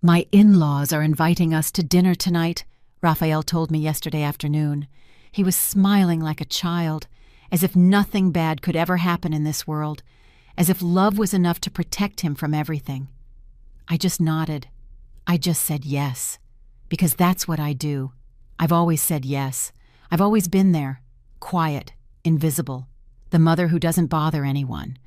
My in-laws are inviting us to dinner tonight, Raphael told me yesterday afternoon. He was smiling like a child, as if nothing bad could ever happen in this world, as if love was enough to protect him from everything. I just nodded. I just said yes, because that's what I do. I've always said yes. I've always been there, quiet, invisible, the mother who doesn't bother anyone,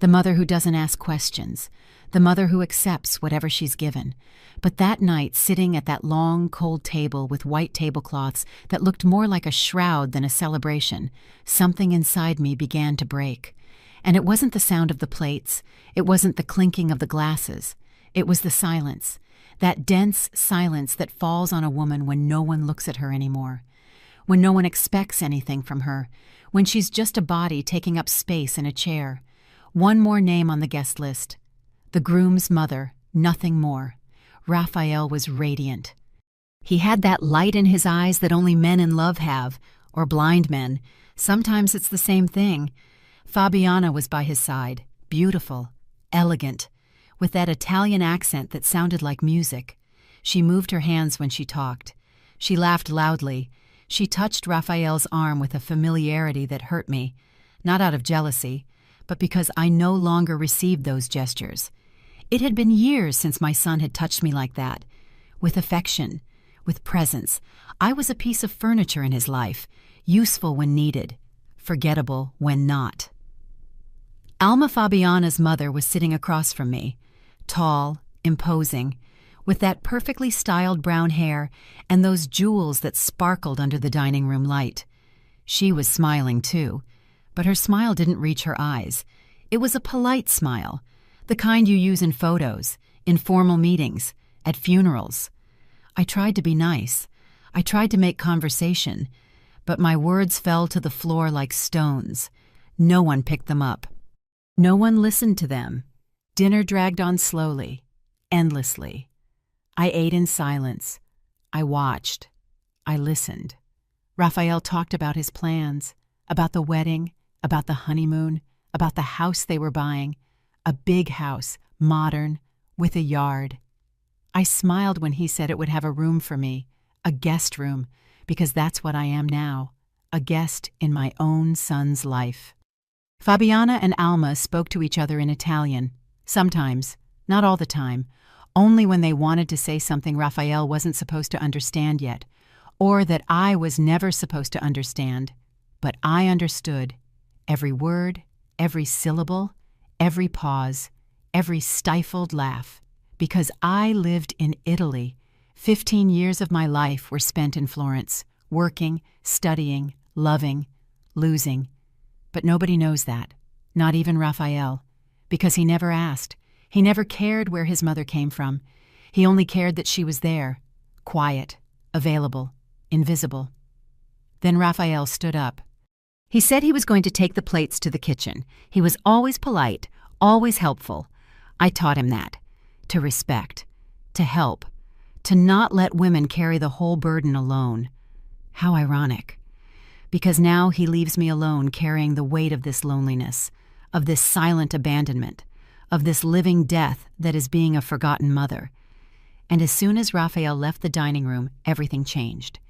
the mother who doesn't ask questions, the mother who accepts whatever she's given. But that night, sitting at that long, cold table with white tablecloths that looked more like a shroud than a celebration, something inside me began to break. And it wasn't the sound of the plates, it wasn't the clinking of the glasses, it was the silence, that dense silence that falls on a woman when no one looks at her anymore, when no one expects anything from her, when she's just a body taking up space in a chair. One more name on the guest list. The groom's mother, nothing more. Raphael was radiant. He had that light in his eyes that only men in love have, or blind men. Sometimes it's the same thing. Fabiana was by his side, beautiful, elegant, with that Italian accent that sounded like music. She moved her hands when she talked. She laughed loudly. She touched Raphael's arm with a familiarity that hurt me, not out of jealousy, but because I no longer received those gestures. It had been years since my son had touched me like that, with affection, with presence. I was a piece of furniture in his life, useful when needed, forgettable when not. Alma Fabiana's mother was sitting across from me, tall, imposing, with that perfectly styled brown hair and those jewels that sparkled under the dining room light. She was smiling too, but her smile didn't reach her eyes. It was a polite smile, the kind you use in photos, in formal meetings, at funerals. I tried to be nice. I tried to make conversation, but my words fell to the floor like stones. No one picked them up. No one listened to them. Dinner dragged on slowly, endlessly. I ate in silence. I watched. I listened. Raphael talked about his plans, about the wedding, about the honeymoon, about the house they were buying, a big house, modern, with a yard. I smiled when he said it would have a room for me, a guest room, because that's what I am now, a guest in my own son's life. Fabiana and Alma spoke to each other in Italian, sometimes, not all the time, only when they wanted to say something Raphael wasn't supposed to understand yet, or that I was never supposed to understand, but I understood. Every word, every syllable, every pause, every stifled laugh, because I lived in Italy. 15 years of my life were spent in Florence, working, studying, loving, losing. But nobody knows that, not even Raphael, because he never asked. He never cared where his mother came from. He only cared that she was there, quiet, available, invisible. Then Raphael stood up. He said he was going to take the plates to the kitchen. He was always polite, always helpful. I taught him that. To respect, to help, to not let women carry the whole burden alone. How ironic. Because now he leaves me alone carrying the weight of this loneliness, of this silent abandonment, of this living death that is being a forgotten mother. And as soon as Raphael left the dining room, everything changed.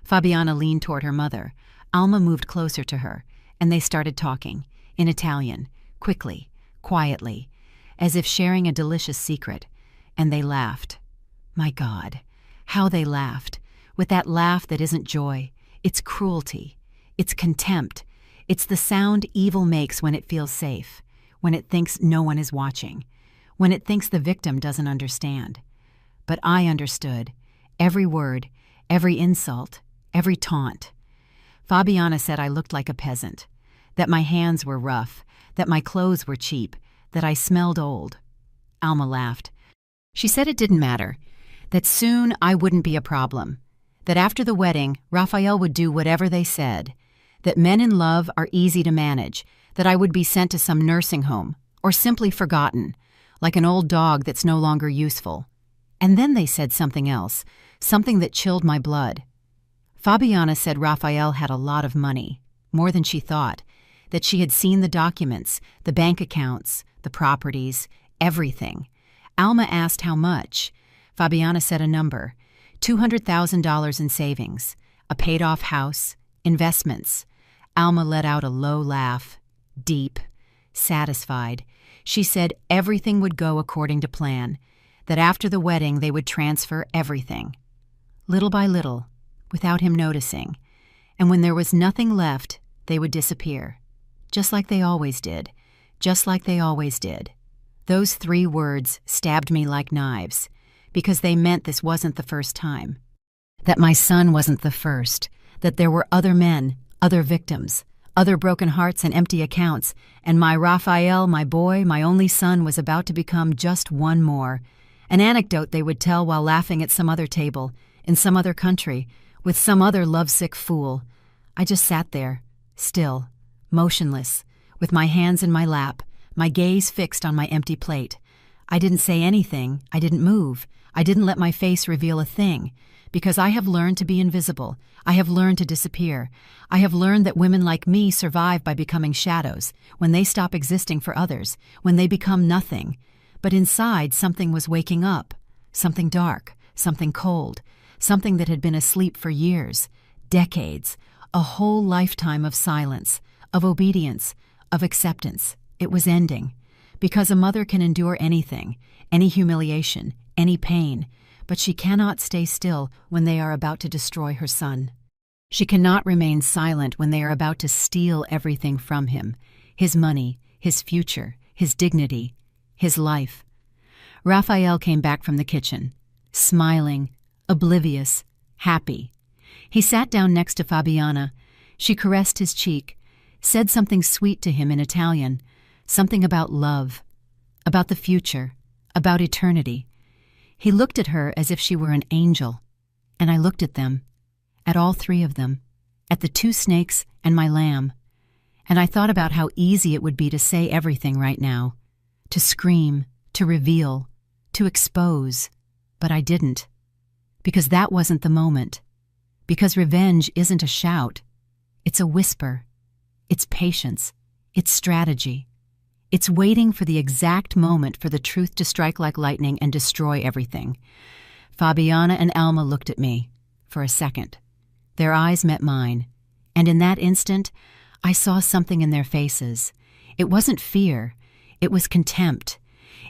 Fabiana leaned toward her mother. Alma moved closer to her, and they started talking, in Italian, quickly, quietly, as if sharing a delicious secret, and they laughed. My God, how they laughed, with that laugh that isn't joy, it's cruelty, it's contempt, it's the sound evil makes when it feels safe, when it thinks no one is watching, when it thinks the victim doesn't understand. But I understood, every word, every insult, every taunt. Fabiana said I looked like a peasant, that my hands were rough, that my clothes were cheap, that I smelled old. Alma laughed. She said it didn't matter, that soon I wouldn't be a problem, that after the wedding, Raphael would do whatever they said, that men in love are easy to manage, that I would be sent to some nursing home, or simply forgotten, like an old dog that's no longer useful. And then they said something else, something that chilled my blood. Fabiana said Raphael had a lot of money, more than she thought, that she had seen the documents, the bank accounts, the properties, everything. Alma asked how much. Fabiana said a number: $200,000 in savings, a paid-off house, investments. Alma let out a low laugh, deep, satisfied. She said everything would go according to plan, that after the wedding they would transfer everything. Little by little, without him noticing, and when there was nothing left, they would disappear. Just like they always did. Just like they always did. Those 3 words stabbed me like knives, because they meant this wasn't the first time. That my son wasn't the first. That there were other men, other victims, other broken hearts and empty accounts, and my Raphael, my boy, my only son, was about to become just one more. An anecdote they would tell while laughing at some other table, in some other country, with some other lovesick fool. I just sat there, still, motionless, with my hands in my lap, my gaze fixed on my empty plate. I didn't say anything, I didn't move, I didn't let my face reveal a thing, because I have learned to be invisible, I have learned to disappear. I have learned that women like me survive by becoming shadows, when they stop existing for others, when they become nothing. But inside something was waking up, something dark, something cold, something that had been asleep for years, decades, a whole lifetime of silence, of obedience, of acceptance. It was ending. Because a mother can endure anything, any humiliation, any pain, but she cannot stay still when they are about to destroy her son. She cannot remain silent when they are about to steal everything from him, his money, his future, his dignity, his life. Raphael came back from the kitchen, smiling, oblivious, happy. He sat down next to Fabiana. She caressed his cheek, said something sweet to him in Italian, something about love, about the future, about eternity. He looked at her as if she were an angel, and I looked at them, at all 3 of them, at the 2 snakes and my lamb, and I thought about how easy it would be to say everything right now, to scream, to reveal, to expose, but I didn't, because that wasn't the moment, because revenge isn't a shout, it's a whisper, it's patience, it's strategy. It's waiting for the exact moment for the truth to strike like lightning and destroy everything. Fabiana and Alma looked at me, for a second. Their eyes met mine, and in that instant, I saw something in their faces. It wasn't fear, it was contempt.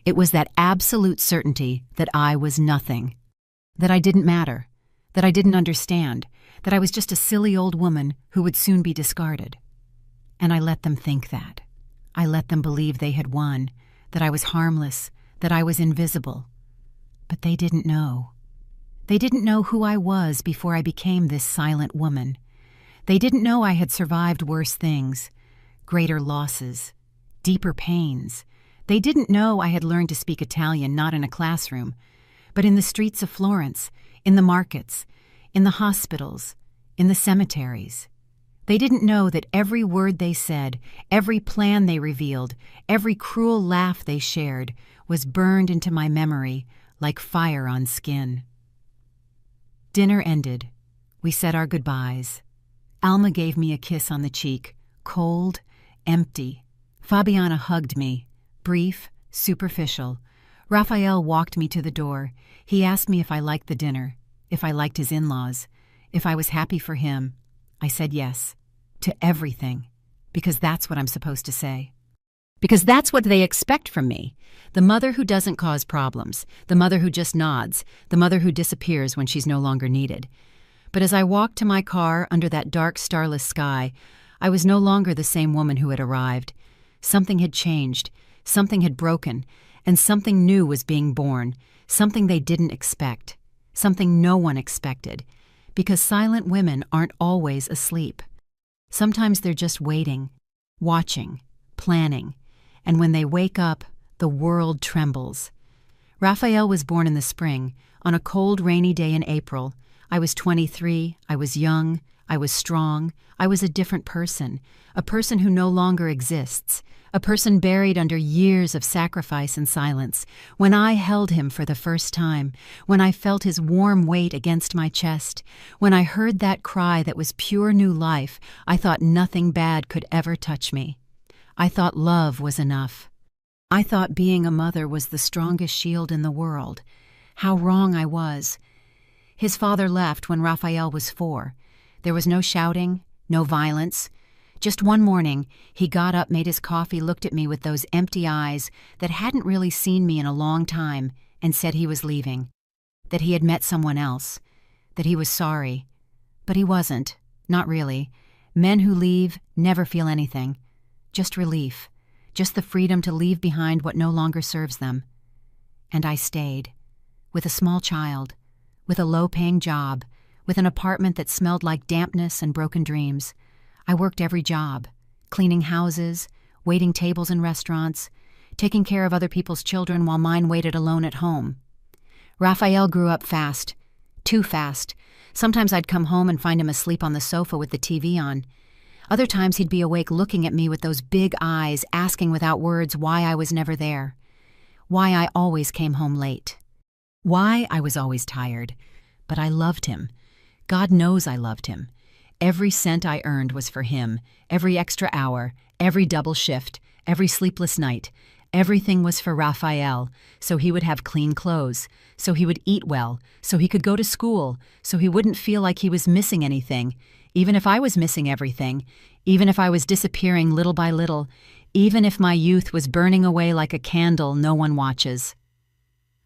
It was that absolute certainty that I was nothing, that I didn't matter, that I didn't understand, that I was just a silly old woman who would soon be discarded. And I let them think that. I let them believe they had won, that I was harmless, that I was invisible. But they didn't know. They didn't know who I was before I became this silent woman. They didn't know I had survived worse things, greater losses, deeper pains. They didn't know I had learned to speak Italian not in a classroom, but in the streets of Florence, in the markets, in the hospitals, in the cemeteries. They didn't know that every word they said, every plan they revealed, every cruel laugh they shared was burned into my memory like fire on skin. Dinner ended. We said our goodbyes. Alma gave me a kiss on the cheek, cold, empty. Fabiana hugged me, brief, superficial. Raphael walked me to the door. He asked me if I liked the dinner, if I liked his in-laws, if I was happy for him. I said yes. To everything, because that's what I'm supposed to say. Because that's what they expect from me. The mother who doesn't cause problems, the mother who just nods, the mother who disappears when she's no longer needed. But as I walked to my car under that dark, starless sky, I was no longer the same woman who had arrived. Something had changed, something had broken, and something new was being born, something they didn't expect, something no one expected, because silent women aren't always asleep. Sometimes they're just waiting, watching, planning, and when they wake up, the world trembles. Raphael was born in the spring, on a cold, rainy day in April. I was 23, I was young, I was strong, I was a different person, a person who no longer exists, a person buried under years of sacrifice and silence. When I held him for the first time, when I felt his warm weight against my chest, when I heard that cry that was pure new life, I thought nothing bad could ever touch me. I thought love was enough. I thought being a mother was the strongest shield in the world. How wrong I was. His father left when Raphael was 4. There was no shouting, no violence. Just one morning, he got up, made his coffee, looked at me with those empty eyes that hadn't really seen me in a long time, and said he was leaving, that he had met someone else, that he was sorry. But he wasn't, not really. Men who leave never feel anything, just relief, just the freedom to leave behind what no longer serves them. And I stayed, with a small child, with a low-paying job, with an apartment that smelled like dampness and broken dreams. I worked every job, cleaning houses, waiting tables in restaurants, taking care of other people's children while mine waited alone at home. Raphael grew up fast, too fast. Sometimes I'd come home and find him asleep on the sofa with the TV on. Other times he'd be awake looking at me with those big eyes, asking without words why I was never there, why I always came home late, why I was always tired. But I loved him. God knows I loved him. Every cent I earned was for him, every extra hour, every double shift, every sleepless night. Everything was for Raphael, so he would have clean clothes, so he would eat well, so he could go to school, so he wouldn't feel like he was missing anything, even if I was missing everything, even if I was disappearing little by little, even if my youth was burning away like a candle no one watches.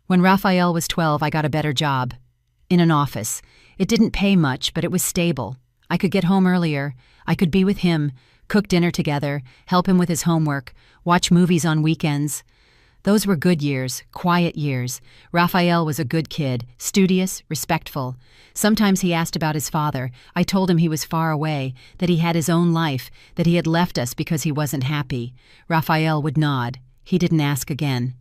When Raphael was 12, I got a better job. In an office. It didn't pay much, but it was stable. I could get home earlier. I could be with him, cook dinner together, help him with his homework, watch movies on weekends. Those were good years, quiet years. Raphael was a good kid, studious, respectful. Sometimes he asked about his father. I told him he was far away, that he had his own life, that he had left us because he wasn't happy. Raphael would nod. He didn't ask again.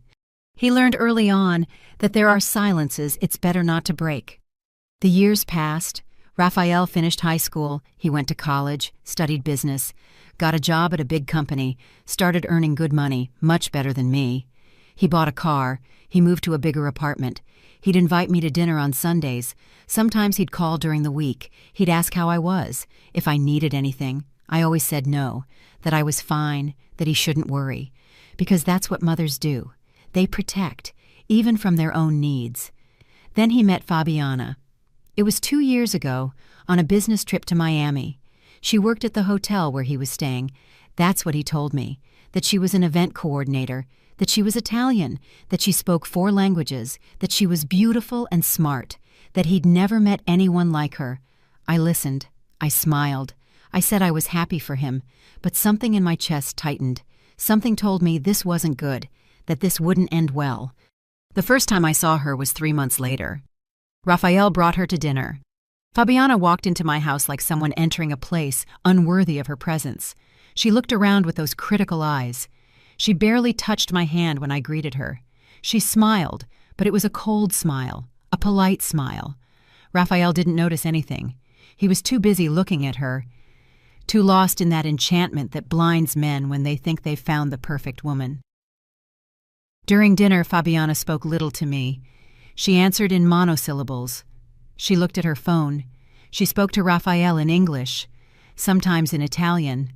He learned early on that there are silences it's better not to break. The years passed. Raphael finished high school. He went to college, studied business, got a job at a big company, started earning good money, much better than me. He bought a car. He moved to a bigger apartment. He'd invite me to dinner on Sundays. Sometimes he'd call during the week. He'd ask how I was, if I needed anything. I always said no, that I was fine, that he shouldn't worry. Because that's what mothers do. They protect, even from their own needs. Then he met Fabiana. It was 2 years ago, on a business trip to Miami. She worked at the hotel where he was staying. That's what he told me, that she was an event coordinator, that she was Italian, that she spoke 4 languages, that she was beautiful and smart, that he'd never met anyone like her. I listened. I smiled. I said I was happy for him, but something in my chest tightened. Something told me this wasn't good, that this wouldn't end well. The first time I saw her was 3 months later. Raphael brought her to dinner. Fabiana walked into my house like someone entering a place unworthy of her presence. She looked around with those critical eyes. She barely touched my hand when I greeted her. She smiled, but it was a cold smile, a polite smile. Raphael didn't notice anything. He was too busy looking at her, too lost in that enchantment that blinds men when they think they've found the perfect woman. During dinner, Fabiana spoke little to me. She answered in monosyllables. She looked at her phone. She spoke to Raphael in English, sometimes in Italian.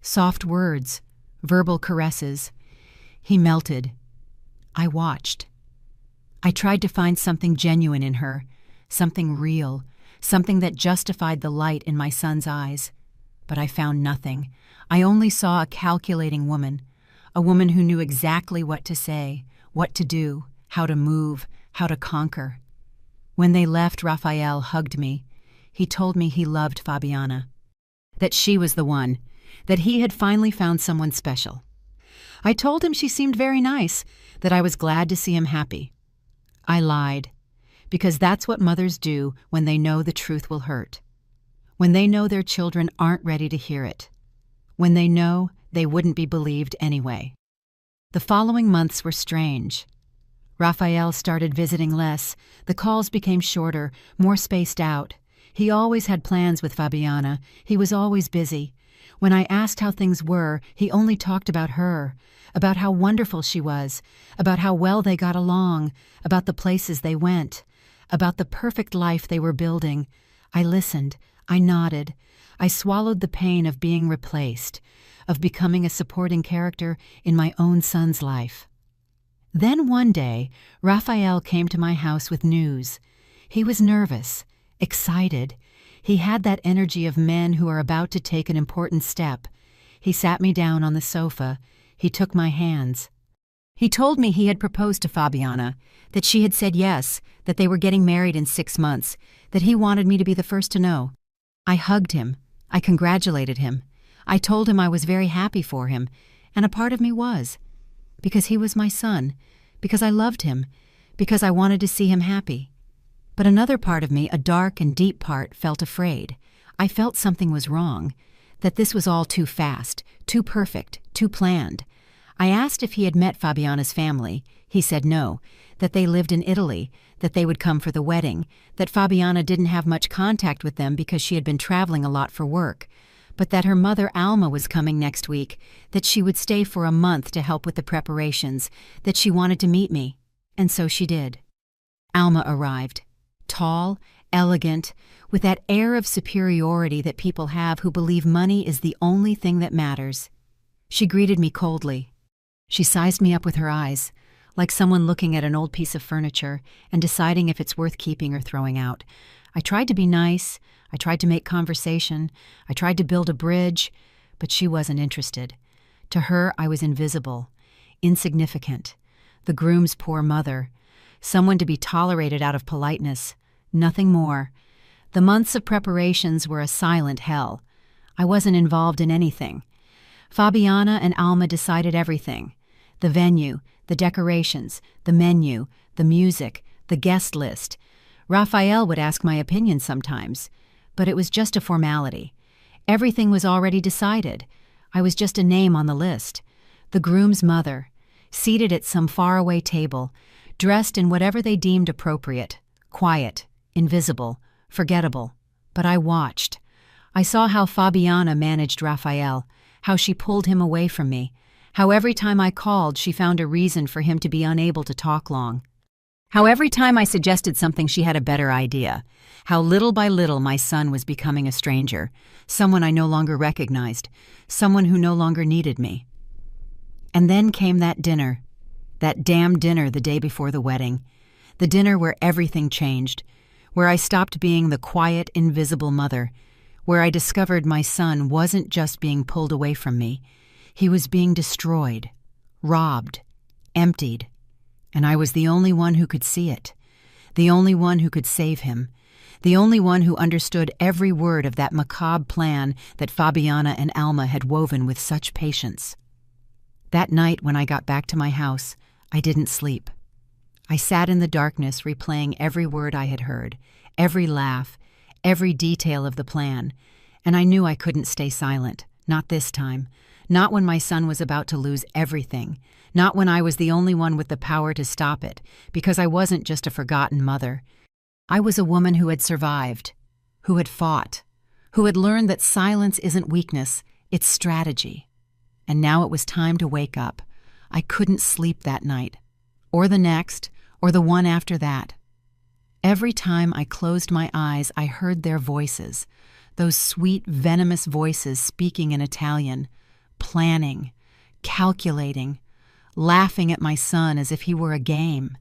Soft words, verbal caresses. He melted. I watched. I tried to find something genuine in her, something real, something that justified the light in my son's eyes. But I found nothing. I only saw a calculating woman, a woman who knew exactly what to say, what to do, how to move, how to conquer. When they left, Raphael hugged me. He told me he loved Fabiana, that she was the one, that he had finally found someone special. I told him she seemed very nice, that I was glad to see him happy. I lied, because that's what mothers do when they know the truth will hurt, when they know their children aren't ready to hear it, when they know they wouldn't be believed anyway. The following months were strange. Raphael started visiting less. The calls became shorter, more spaced out. He always had plans with Fabiana. He was always busy. When I asked how things were, he only talked about her, about how wonderful she was, about how well they got along, about the places they went, about the perfect life they were building. I listened. I nodded. I swallowed the pain of being replaced, of becoming a supporting character in my own son's life. Then one day, Raphael came to my house with news. He was nervous, excited. He had that energy of men who are about to take an important step. He sat me down on the sofa. He took my hands. He told me he had proposed to Fabiana, that she had said yes, that they were getting married in 6 months, that he wanted me to be the first to know. I hugged him. I congratulated him. I told him I was very happy for him, and a part of me was. Because he was my son, because I loved him, because I wanted to see him happy. But another part of me, a dark and deep part, felt afraid. I felt something was wrong, that this was all too fast, too perfect, too planned. I asked if he had met Fabiana's family. He said no, that they lived in Italy, that they would come for the wedding, that Fabiana didn't have much contact with them because she had been traveling a lot for work, but that her mother Alma was coming next week, that she would stay for a month to help with the preparations, that she wanted to meet me. And so she did. Alma arrived, tall, elegant, with that air of superiority that people have who believe money is the only thing that matters. She greeted me coldly. She sized me up with her eyes, like someone looking at an old piece of furniture and deciding if it's worth keeping or throwing out. I tried to be nice. I tried to make conversation. I tried to build a bridge, but she wasn't interested. To her, I was invisible, insignificant, the groom's poor mother, someone to be tolerated out of politeness, nothing more. The months of preparations were a silent hell. I wasn't involved in anything. Fabiana and Alma decided everything: the venue, the decorations, the menu, the music, the guest list. Raphael would ask my opinion sometimes, but it was just a formality. Everything was already decided. I was just a name on the list. The groom's mother, seated at some faraway table, dressed in whatever they deemed appropriate, quiet, invisible, forgettable. But I watched. I saw how Fabiana managed Raphael, how she pulled him away from me, how every time I called she found a reason for him to be unable to talk long. How every time I suggested something she had a better idea. How little by little my son was becoming a stranger, someone I no longer recognized, someone who no longer needed me. And then came that dinner, that damn dinner the day before the wedding, the dinner where everything changed, where I stopped being the quiet, invisible mother, where I discovered my son wasn't just being pulled away from me, he was being destroyed, robbed, emptied. And I was the only one who could see it, the only one who could save him, the only one who understood every word of that macabre plan that Fabiana and Alma had woven with such patience. That night when I got back to my house, I didn't sleep. I sat in the darkness replaying every word I had heard, every laugh, every detail of the plan, and I knew I couldn't stay silent, not this time, not when my son was about to lose everything, not when I was the only one with the power to stop it, because I wasn't just a forgotten mother. I was a woman who had survived, who had fought, who had learned that silence isn't weakness, it's strategy. And now it was time to wake up. I couldn't sleep that night, or the next, or the one after that. Every time I closed my eyes, I heard their voices, those sweet, venomous voices speaking in Italian, planning, calculating, laughing at my son as if he were a game,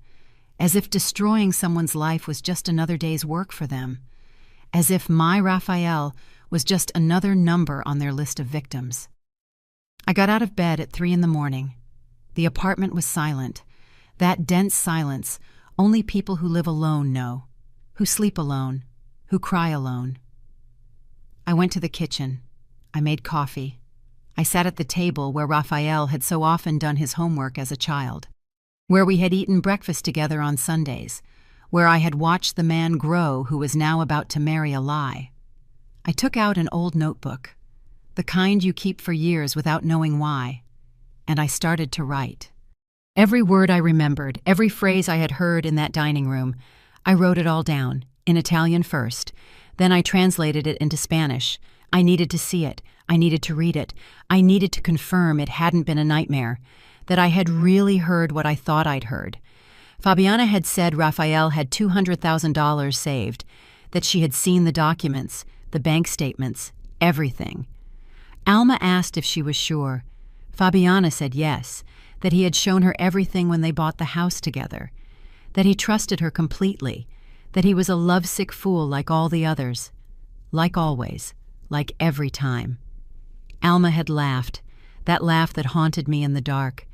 as if destroying someone's life was just another day's work for them, as if my Raphael was just another number on their list of victims. I got out of bed at 3 a.m. The apartment was silent, that dense silence only people who live alone know, who sleep alone, who cry alone. I went to the kitchen. I made coffee. I sat at the table where Raphael had so often done his homework as a child, where we had eaten breakfast together on Sundays, where I had watched the man grow who was now about to marry a lie. I took out an old notebook, the kind you keep for years without knowing why, and I started to write. Every word I remembered, every phrase I had heard in that dining room, I wrote it all down, in Italian first. Then I translated it into Spanish. I needed to see it. I needed to read it. I needed to confirm it hadn't been a nightmare, that I had really heard what I thought I'd heard. Fabiana had said Raphael had $200,000 saved, that she had seen the documents, the bank statements, everything. Alma asked if she was sure. Fabiana said yes, that he had shown her everything when they bought the house together, that he trusted her completely, that he was a lovesick fool like all the others, like always, like every time. Alma had laughed, that laugh that haunted me in the dark,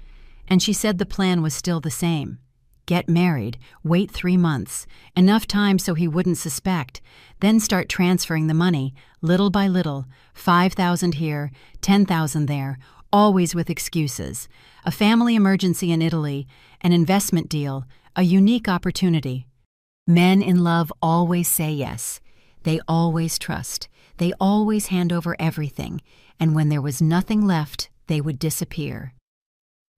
and she said the plan was still the same. Get married, wait 3 months, enough time so he wouldn't suspect, then start transferring the money, little by little, 5,000 here, 10,000 there, always with excuses. A family emergency in Italy, an investment deal, a unique opportunity. Men in love always say yes. They always trust. They always hand over everything, and when there was nothing left, they would disappear.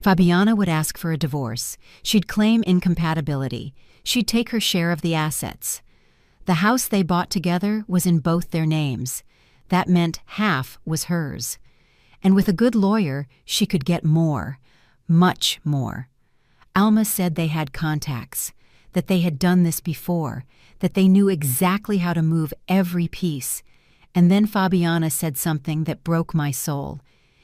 Fabiana would ask for a divorce. She'd claim incompatibility. She'd take her share of the assets. The house they bought together was in both their names. That meant half was hers. And with a good lawyer, she could get more, much more. Alma said they had contacts, that they had done this before, that they knew exactly how to move every piece. And then Fabiana said something that broke my soul.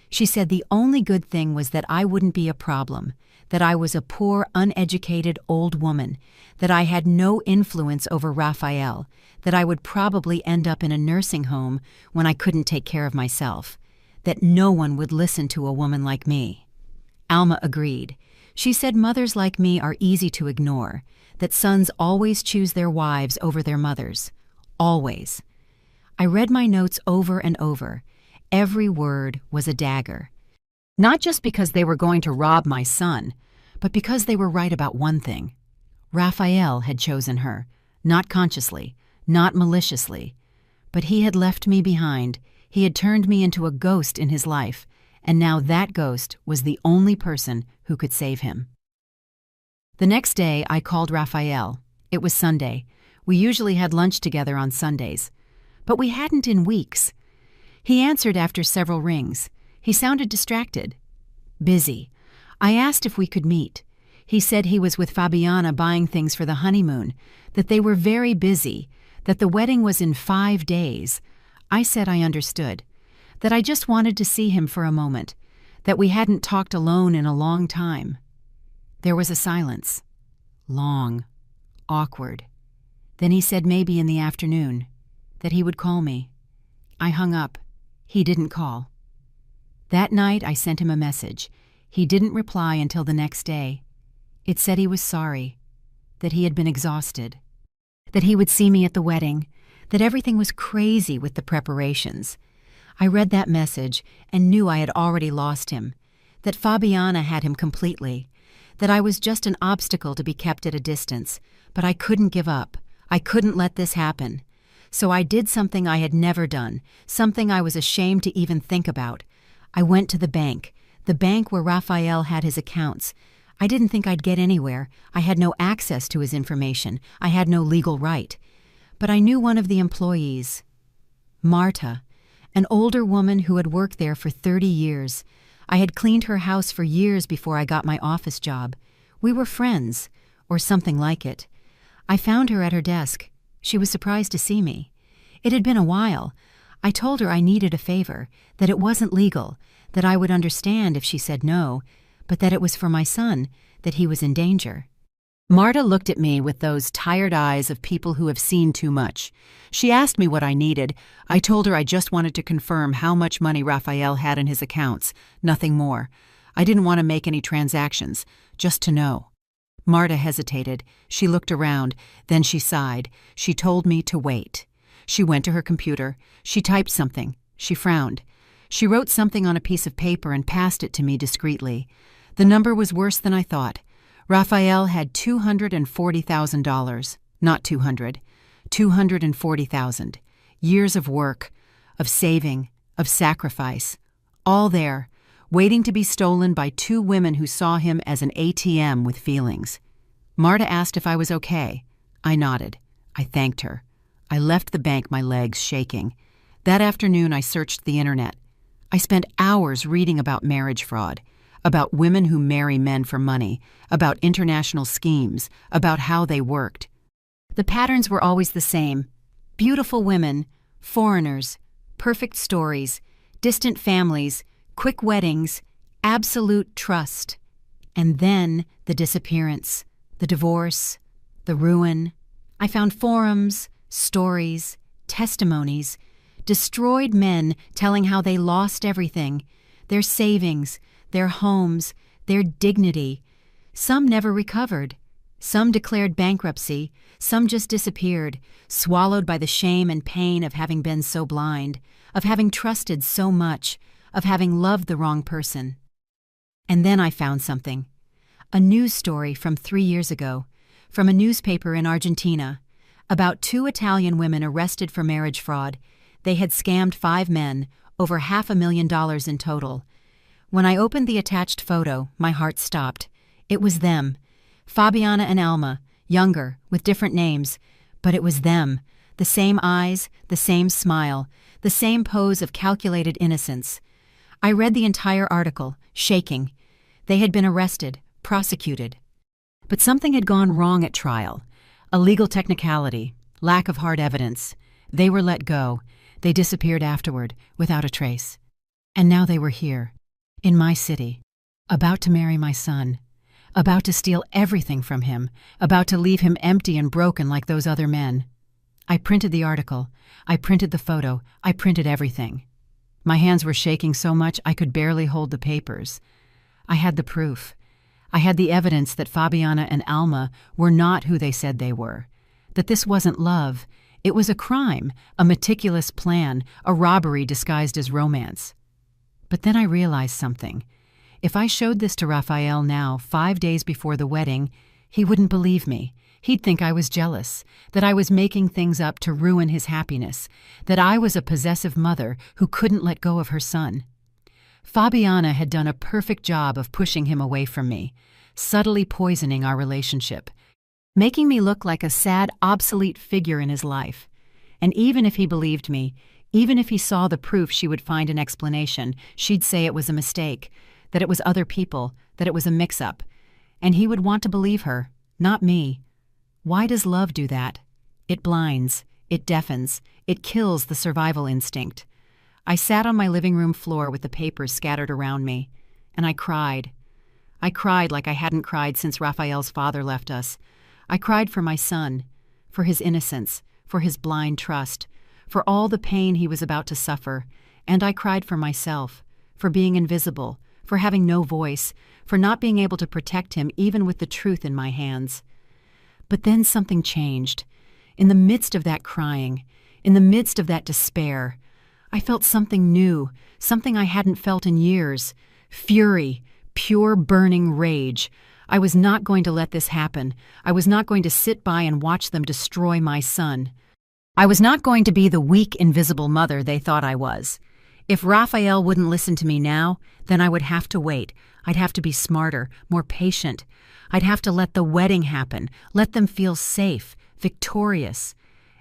She said the only good thing was that I wouldn't be a problem, that I was a poor, uneducated old woman, that I had no influence over Raphael, that I would probably end up in a nursing home when I couldn't take care of myself, that no one would listen to a woman like me. Alma agreed. She said mothers like me are easy to ignore, that sons always choose their wives over their mothers. Always. I read my notes over and over. Every word was a dagger. Not just because they were going to rob my son, but because they were right about one thing. Raphael had chosen her, not consciously, not maliciously. But he had left me behind. He had turned me into a ghost in his life, and now that ghost was the only person who could save him. The next day, I called Raphael. It was Sunday. We usually had lunch together on Sundays. But we hadn't in weeks. He answered after several rings. He sounded distracted. Busy. I asked if we could meet. He said he was with Fabiana buying things for the honeymoon, that they were very busy, that the wedding was in 5 days. I said I understood, that I just wanted to see him for a moment, that we hadn't talked alone in a long time. There was a silence. Long. Awkward. Then he said maybe in the afternoon, that he would call me. I hung up. He didn't call. That night I sent him a message. He didn't reply until the next day. It said he was sorry, that he had been exhausted, that he would see me at the wedding, that everything was crazy with the preparations. I read that message and knew I had already lost him, that Fabiana had him completely, that I was just an obstacle to be kept at a distance, but I couldn't give up. I couldn't let this happen. So I did something I had never done, something I was ashamed to even think about. I went to the bank where Raphael had his accounts. I didn't think I'd get anywhere. I had no access to his information. I had no legal right. But I knew one of the employees, Marta, an older woman who had worked there for 30 years. I had cleaned her house for years before I got my office job. We were friends, or something like it. I found her at her desk. She was surprised to see me. It had been a while. I told her I needed a favor, that it wasn't legal, that I would understand if she said no, but that it was for my son, that he was in danger. Marta looked at me with those tired eyes of people who have seen too much. She asked me what I needed. I told her I just wanted to confirm how much money Raphael had in his accounts, nothing more. I didn't want to make any transactions, just to know. Marta hesitated. She looked around. Then she sighed. She told me to wait. She went to her computer. She typed something. She frowned. She wrote something on a piece of paper and passed it to me discreetly. The number was worse than I thought. Raphael had $240,000. Not 200. 240,000. Years of work, of saving, of sacrifice. All there, waiting to be stolen by 2 women who saw him as an ATM with feelings. Marta asked if I was okay. I nodded. I thanked her. I left the bank, my legs shaking. That afternoon I searched the internet. I spent hours reading about marriage fraud, about women who marry men for money, about international schemes, about how they worked. The patterns were always the same. Beautiful women, foreigners, perfect stories, distant families, quick weddings, absolute trust. And then the disappearance, the divorce, the ruin. I found forums, stories, testimonies, destroyed men telling how they lost everything, their savings, their homes, their dignity. Some never recovered. Some declared bankruptcy. Some just disappeared, swallowed by the shame and pain of having been so blind, of having trusted so much, of having loved the wrong person. And then I found something. A news story from 3 years ago, from a newspaper in Argentina, about 2 Italian women arrested for marriage fraud. They had scammed 5 men, over $500,000 in total. When I opened the attached photo, my heart stopped. It was them. Fabiana and Alma, younger, with different names, but it was them. The same eyes, the same smile, the same pose of calculated innocence. I read the entire article, shaking. They had been arrested, prosecuted. But something had gone wrong at trial. A legal technicality, lack of hard evidence. They were let go. They disappeared afterward, without a trace. And now they were here, in my city, about to marry my son, about to steal everything from him, about to leave him empty and broken like those other men. I printed the article. I printed the photo. I printed everything. My hands were shaking so much I could barely hold the papers. I had the proof. I had the evidence that Fabiana and Alma were not who they said they were, that this wasn't love. It was a crime, a meticulous plan, a robbery disguised as romance. But then I realized something. If I showed this to Raphael now, 5 days before the wedding, he wouldn't believe me. He'd think I was jealous, that I was making things up to ruin his happiness, that I was a possessive mother who couldn't let go of her son. Fabiana had done a perfect job of pushing him away from me, subtly poisoning our relationship, making me look like a sad, obsolete figure in his life. And even if he believed me, even if he saw the proof she would find an explanation, she'd say it was a mistake, that it was other people, that it was a mix-up. And he would want to believe her, not me. Why does love do that? It blinds, it deafens, it kills the survival instinct. I sat on my living room floor with the papers scattered around me, and I cried. I cried like I hadn't cried since Raphael's father left us. I cried for my son, for his innocence, for his blind trust, for all the pain he was about to suffer, and I cried for myself, for being invisible, for having no voice, for not being able to protect him even with the truth in my hands. But then something changed. In the midst of that crying, in the midst of that despair, I felt something new, something I hadn't felt in years. Fury, pure burning rage. I was not going to let this happen. I was not going to sit by and watch them destroy my son. I was not going to be the weak, invisible mother they thought I was. If Raphael wouldn't listen to me now, then I would have to wait. I'd have to be smarter, more patient. I'd have to let the wedding happen, let them feel safe, victorious.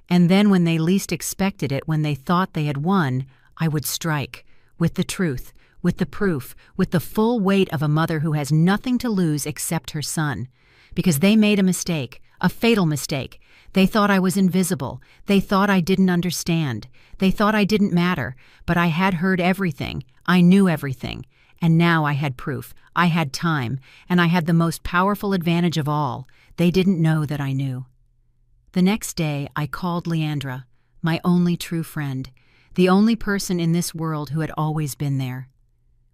And then when they least expected it, when they thought they had won, I would strike, with the truth, with the proof, with the full weight of a mother who has nothing to lose except her son. Because they made a mistake, a fatal mistake. They thought I was invisible. They thought I didn't understand. They thought I didn't matter. But I had heard everything. I knew everything. And now I had proof. I had time. And I had the most powerful advantage of all. They didn't know that I knew. The next day, I called Leandra, my only true friend, the only person in this world who had always been there.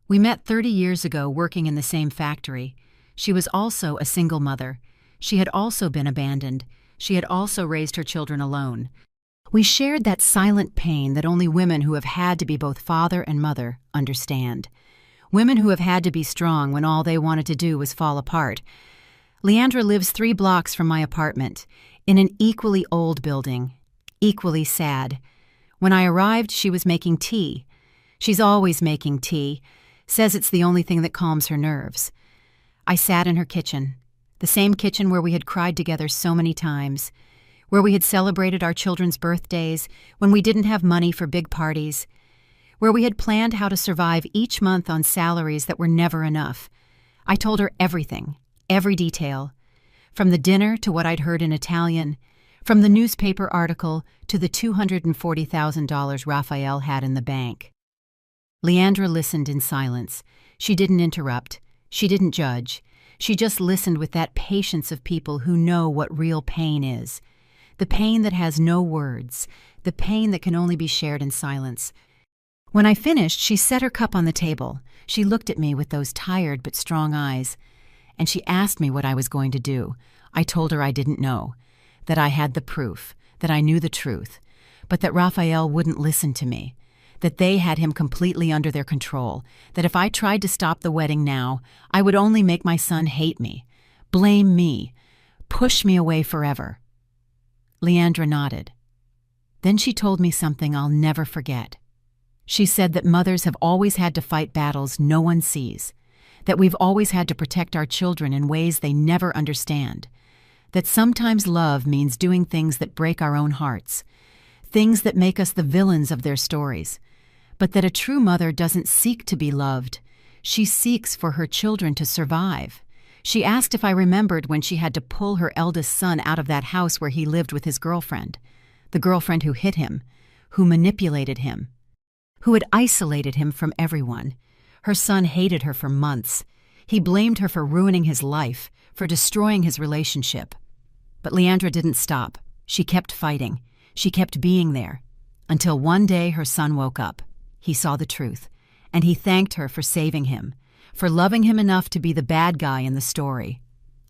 We met 30 years ago working in the same factory. She was also a single mother. She had also been abandoned. She had also raised her children alone. We shared that silent pain that only women who have had to be both father and mother understand. Women who have had to be strong when all they wanted to do was fall apart. Leandra lives 3 blocks from my apartment, in an equally old building, equally sad. When I arrived, she was making tea. She's always making tea, says it's the only thing that calms her nerves. I sat in her kitchen, the same kitchen where we had cried together so many times, where we had celebrated our children's birthdays, when we didn't have money for big parties, where we had planned how to survive each month on salaries that were never enough. I told her everything, every detail, from the dinner to what I'd heard in Italian, from the newspaper article to the $240,000 Raphael had in the bank. Leandra listened in silence. She didn't interrupt. She didn't judge. She just listened with that patience of people who know what real pain is. The pain that has no words, the pain that can only be shared in silence. When I finished, she set her cup on the table. She looked at me with those tired but strong eyes, and she asked me what I was going to do. I told her I didn't know, that I had the proof, that I knew the truth, but that Raphael wouldn't listen to me, that they had him completely under their control, that if I tried to stop the wedding now, I would only make my son hate me, blame me, push me away forever. Leandra nodded. Then she told me something I'll never forget. She said that mothers have always had to fight battles no one sees, that we've always had to protect our children in ways they never understand, that sometimes love means doing things that break our own hearts, things that make us the villains of their stories, but that a true mother doesn't seek to be loved. She seeks for her children to survive. She asked if I remembered when she had to pull her eldest son out of that house where he lived with his girlfriend, the girlfriend who hit him, who manipulated him, who had isolated him from everyone. Her son hated her for months. He blamed her for ruining his life, for destroying his relationship. But Leandra didn't stop. She kept fighting. She kept being there. Until one day her son woke up. He saw the truth, and he thanked her for saving him, for loving him enough to be the bad guy in the story.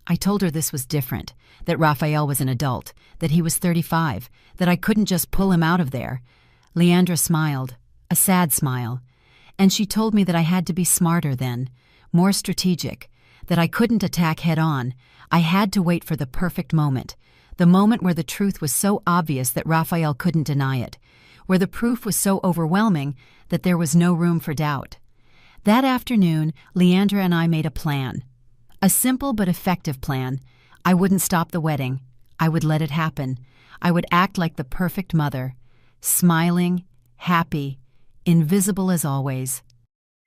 I told her this was different, that Raphael was an adult, that he was 35, that I couldn't just pull him out of there. Leandra smiled, a sad smile, and she told me that I had to be smarter then, more strategic, that I couldn't attack head-on. I had to wait for the perfect moment, the moment where the truth was so obvious that Raphael couldn't deny it, where the proof was so overwhelming that there was no room for doubt. That afternoon, Leandra and I made a plan. A simple but effective plan. I wouldn't stop the wedding. I would let it happen. I would act like the perfect mother, smiling, happy, invisible as always.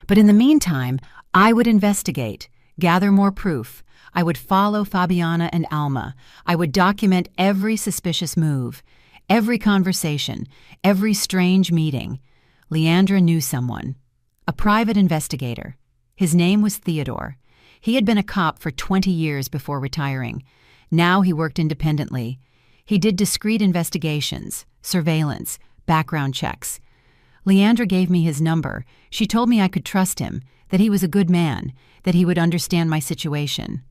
But in the meantime, I would investigate, gather more proof. I would follow Fabiana and Alma. I would document every suspicious move, every conversation, every strange meeting. Leandra knew someone, a private investigator. His name was Theodore. He had been a cop for 20 years before retiring. Now he worked independently. He did discreet investigations, surveillance, background checks. Leandra gave me his number. She told me I could trust him, that he was a good man, that he would understand my situation.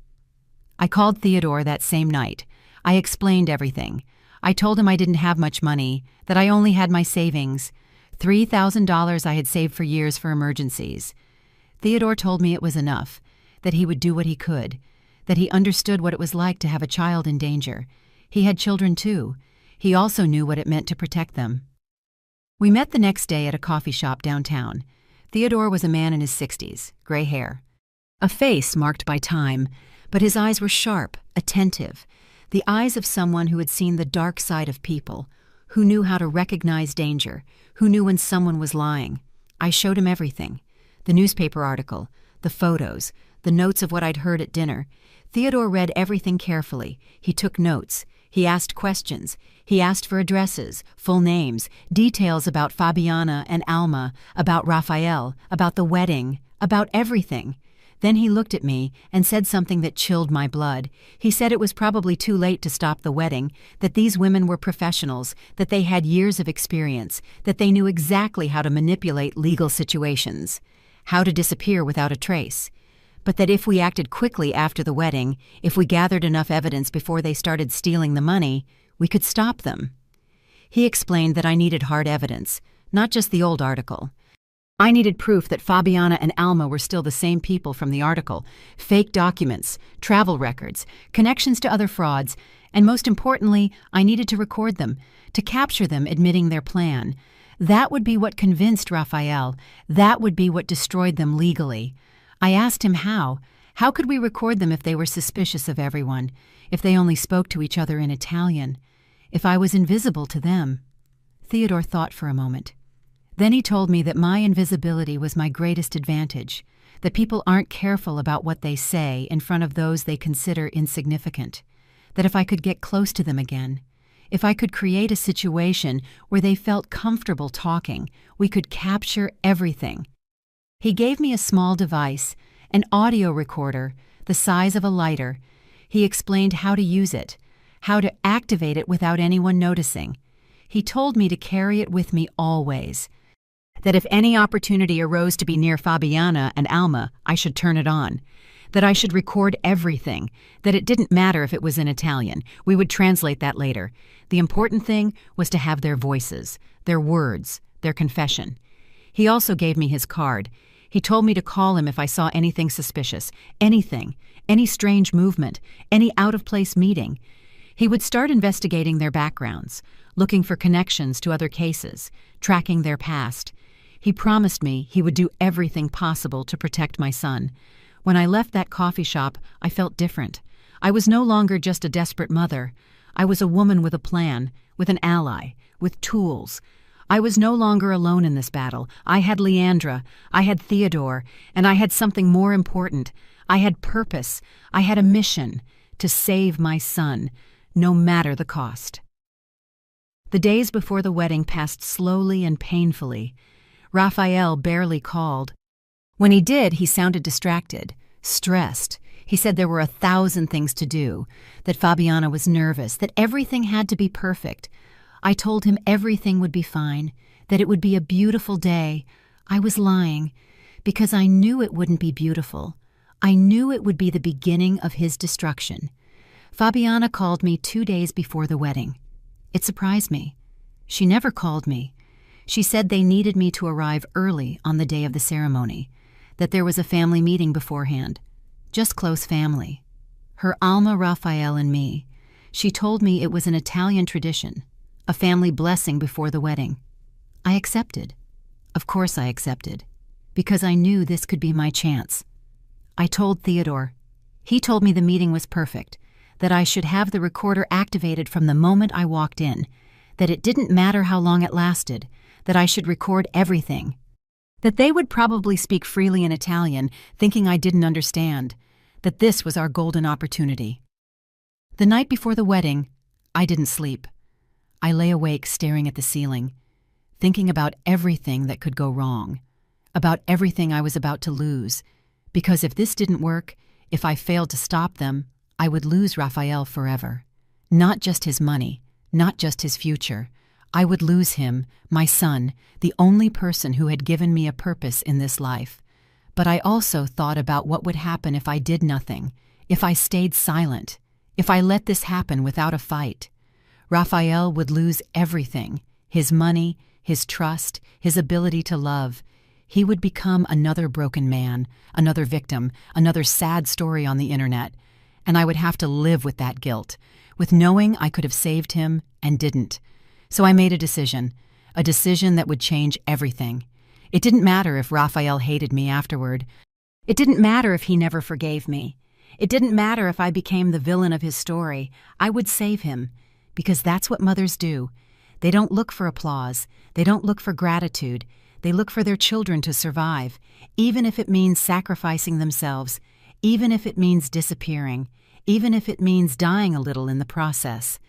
I called Theodore that same night. I explained everything. I told him I didn't have much money, that I only had my savings, $3,000 I had saved for years for emergencies. Theodore told me it was enough, that he would do what he could, that he understood what it was like to have a child in danger. He had children too. He also knew what it meant to protect them. We met the next day at a coffee shop downtown. Theodore was a man in his 60s, gray hair, a face marked by time, but his eyes were sharp, attentive, the eyes of someone who had seen the dark side of people, who knew how to recognize danger, who knew when someone was lying. I showed him everything, the newspaper article, the photos, the notes of what I'd heard at dinner. Theodore read everything carefully. He took notes. He asked questions. He asked for addresses, full names, details about Fabiana and Alma, about Raphael, about the wedding, about everything. Then he looked at me and said something that chilled my blood. He said it was probably too late to stop the wedding, that these women were professionals, that they had years of experience, that they knew exactly how to manipulate legal situations, how to disappear without a trace. But that if we acted quickly after the wedding, if we gathered enough evidence before they started stealing the money, we could stop them. He explained that I needed hard evidence, not just the old article. I needed proof that Fabiana and Alma were still the same people from the article, fake documents, travel records, connections to other frauds, and most importantly, I needed to record them, to capture them admitting their plan. That would be what convinced Raphael. That would be what destroyed them legally. I asked him how. How could we record them if they were suspicious of everyone, if they only spoke to each other in Italian, if I was invisible to them? Theodore thought for a moment. Then he told me that my invisibility was my greatest advantage, that people aren't careful about what they say in front of those they consider insignificant, that if I could get close to them again, if I could create a situation where they felt comfortable talking, we could capture everything. He gave me a small device, an audio recorder, the size of a lighter. He explained how to use it, how to activate it without anyone noticing. He told me to carry it with me always, that if any opportunity arose to be near Fabiana and Alma, I should turn it on, that I should record everything, that it didn't matter if it was in Italian. We would translate that later. The important thing was to have their voices, their words, their confession. He also gave me his card. He told me to call him if I saw anything suspicious, anything, any strange movement, any out-of-place meeting. He would start investigating their backgrounds, looking for connections to other cases, tracking their past. He promised me he would do everything possible to protect my son. When I left that coffee shop, I felt different. I was no longer just a desperate mother. I was a woman with a plan, with an ally, with tools. I was no longer alone in this battle. I had Leandra, I had Theodore, and I had something more important. I had purpose. I had a mission to save my son, no matter the cost. The days before the wedding passed slowly and painfully. Raphael barely called. When he did, he sounded distracted, stressed. He said there were 1,000 things to do, that Fabiana was nervous, that everything had to be perfect. I told him everything would be fine, that it would be a beautiful day. I was lying, because I knew it wouldn't be beautiful. I knew it would be the beginning of his destruction. Fabiana called me 2 days before the wedding. It surprised me. She never called me. She said they needed me to arrive early on the day of the ceremony, that there was a family meeting beforehand, just close family. Her Alma, Raphael, and me. She told me it was an Italian tradition, a family blessing before the wedding. I accepted. Of course I accepted, because I knew this could be my chance. I told Theodore. He told me the meeting was perfect, that I should have the recorder activated from the moment I walked in, that it didn't matter how long it lasted, that I should record everything, that they would probably speak freely in Italian, thinking I didn't understand, that this was our golden opportunity. The night before the wedding, I didn't sleep. I lay awake staring at the ceiling, thinking about everything that could go wrong, about everything I was about to lose, because if this didn't work, if I failed to stop them, I would lose Raphael forever. Not just his money, not just his future. I would lose him, my son, the only person who had given me a purpose in this life. But I also thought about what would happen if I did nothing, if I stayed silent, if I let this happen without a fight. Raphael would lose everything, his money, his trust, his ability to love. He would become another broken man, another victim, another sad story on the internet. And I would have to live with that guilt, with knowing I could have saved him and didn't. So I made a decision that would change everything. It didn't matter if Raphael hated me afterward. It didn't matter if he never forgave me. It didn't matter if I became the villain of his story. I would save him, because that's what mothers do. They don't look for applause. They don't look for gratitude. They look for their children to survive, even if it means sacrificing themselves, even if it means disappearing, even if it means dying a little in the process.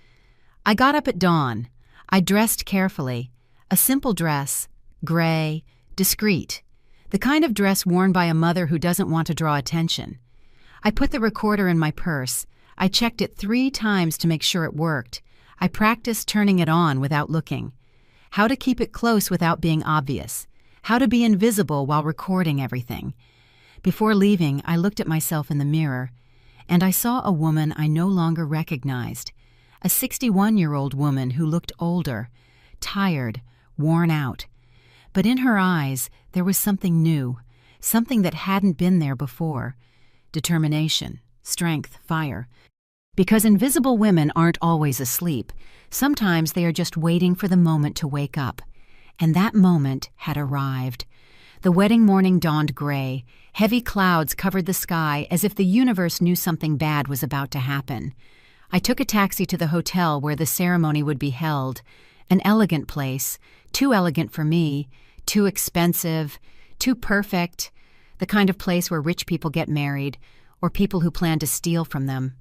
I got up at dawn. I dressed carefully. A simple dress, gray, discreet, the kind of dress worn by a mother who doesn't want to draw attention. I put the recorder in my purse. I checked it 3 times to make sure it worked. I practiced turning it on without looking. How to keep it close without being obvious. How to be invisible while recording everything. Before leaving, I looked at myself in the mirror, and I saw a woman I no longer recognized. A 61-year-old woman who looked older, tired, worn out. But in her eyes, there was something new, something that hadn't been there before. Determination, strength, fire. Because invisible women aren't always asleep. Sometimes they are just waiting for the moment to wake up. And that moment had arrived. The wedding morning dawned gray. Heavy clouds covered the sky as if the universe knew something bad was about to happen. I took a taxi to the hotel where the ceremony would be held. An elegant place, too elegant for me, too expensive, too perfect, the kind of place where rich people get married, or people who plan to steal from them.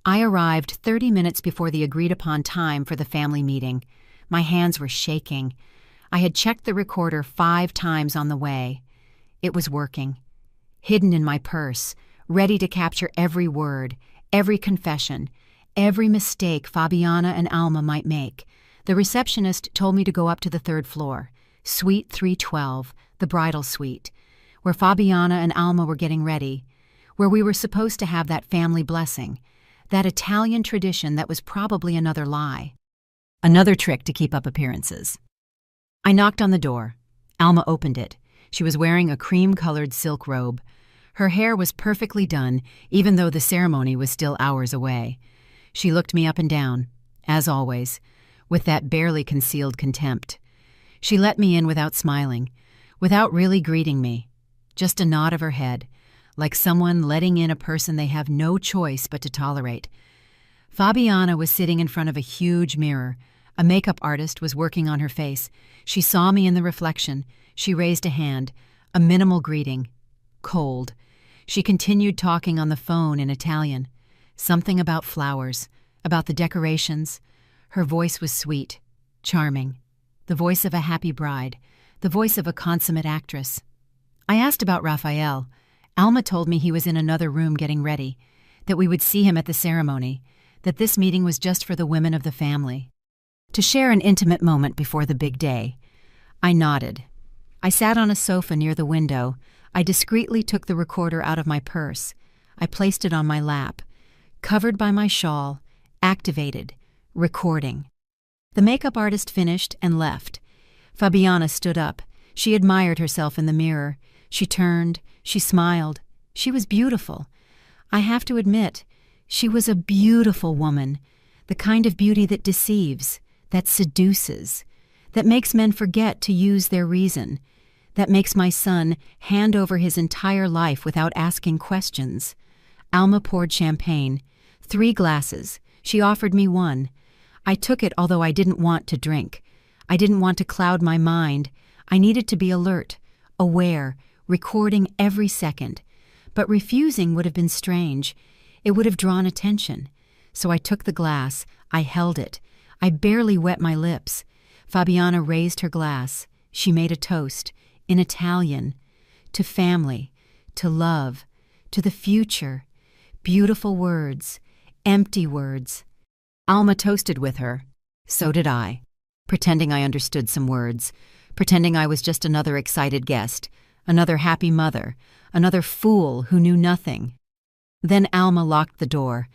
I arrived 30 minutes before the agreed-upon time for the family meeting. My hands were shaking. I had checked the recorder 5 times on the way. It was working. Hidden in my purse, ready to capture every word, every confession, every mistake Fabiana and Alma might make. The receptionist told me to go up to the third floor, Suite 312, the bridal suite, where Fabiana and Alma were getting ready, where we were supposed to have that family blessing, that Italian tradition that was probably another lie. Another trick to keep up appearances. I knocked on the door. Alma opened it. She was wearing a cream-colored silk robe. Her hair was perfectly done, even though the ceremony was still hours away. She looked me up and down, as always, with that barely concealed contempt. She let me in without smiling, without really greeting me, just a nod of her head, like someone letting in a person they have no choice but to tolerate. Fabiana was sitting in front of a huge mirror. A makeup artist was working on her face. She saw me in the reflection. She raised a hand, a minimal greeting. Cold. She continued talking on the phone in Italian. Something about flowers, about the decorations. Her voice was sweet, charming. The voice of a happy bride, the voice of a consummate actress. I asked about Raphael. Alma told me he was in another room getting ready, that we would see him at the ceremony, that this meeting was just for the women of the family, to share an intimate moment before the big day. I nodded. I sat on a sofa near the window. I discreetly took the recorder out of my purse. I placed it on my lap, covered by my shawl, activated, recording. The makeup artist finished and left. Fabiana stood up. She admired herself in the mirror. She turned. She smiled. She was beautiful. I have to admit, she was a beautiful woman, the kind of beauty that deceives, that seduces, that makes men forget to use their reason, that makes my son hand over his entire life without asking questions. Alma poured champagne, 3 glasses. She offered me one. I took it, although I didn't want to drink. I didn't want to cloud my mind. I needed to be alert, aware, recording every second. But refusing would have been strange. It would have drawn attention. So I took the glass. I held it. I barely wet my lips. Fabiana raised her glass. She made a toast, in Italian, to family, to love, to the future. Beautiful words, empty words. Alma toasted with her. So did I, pretending I understood some words, pretending I was just another excited guest, another happy mother, another fool who knew nothing. Then Alma locked the door.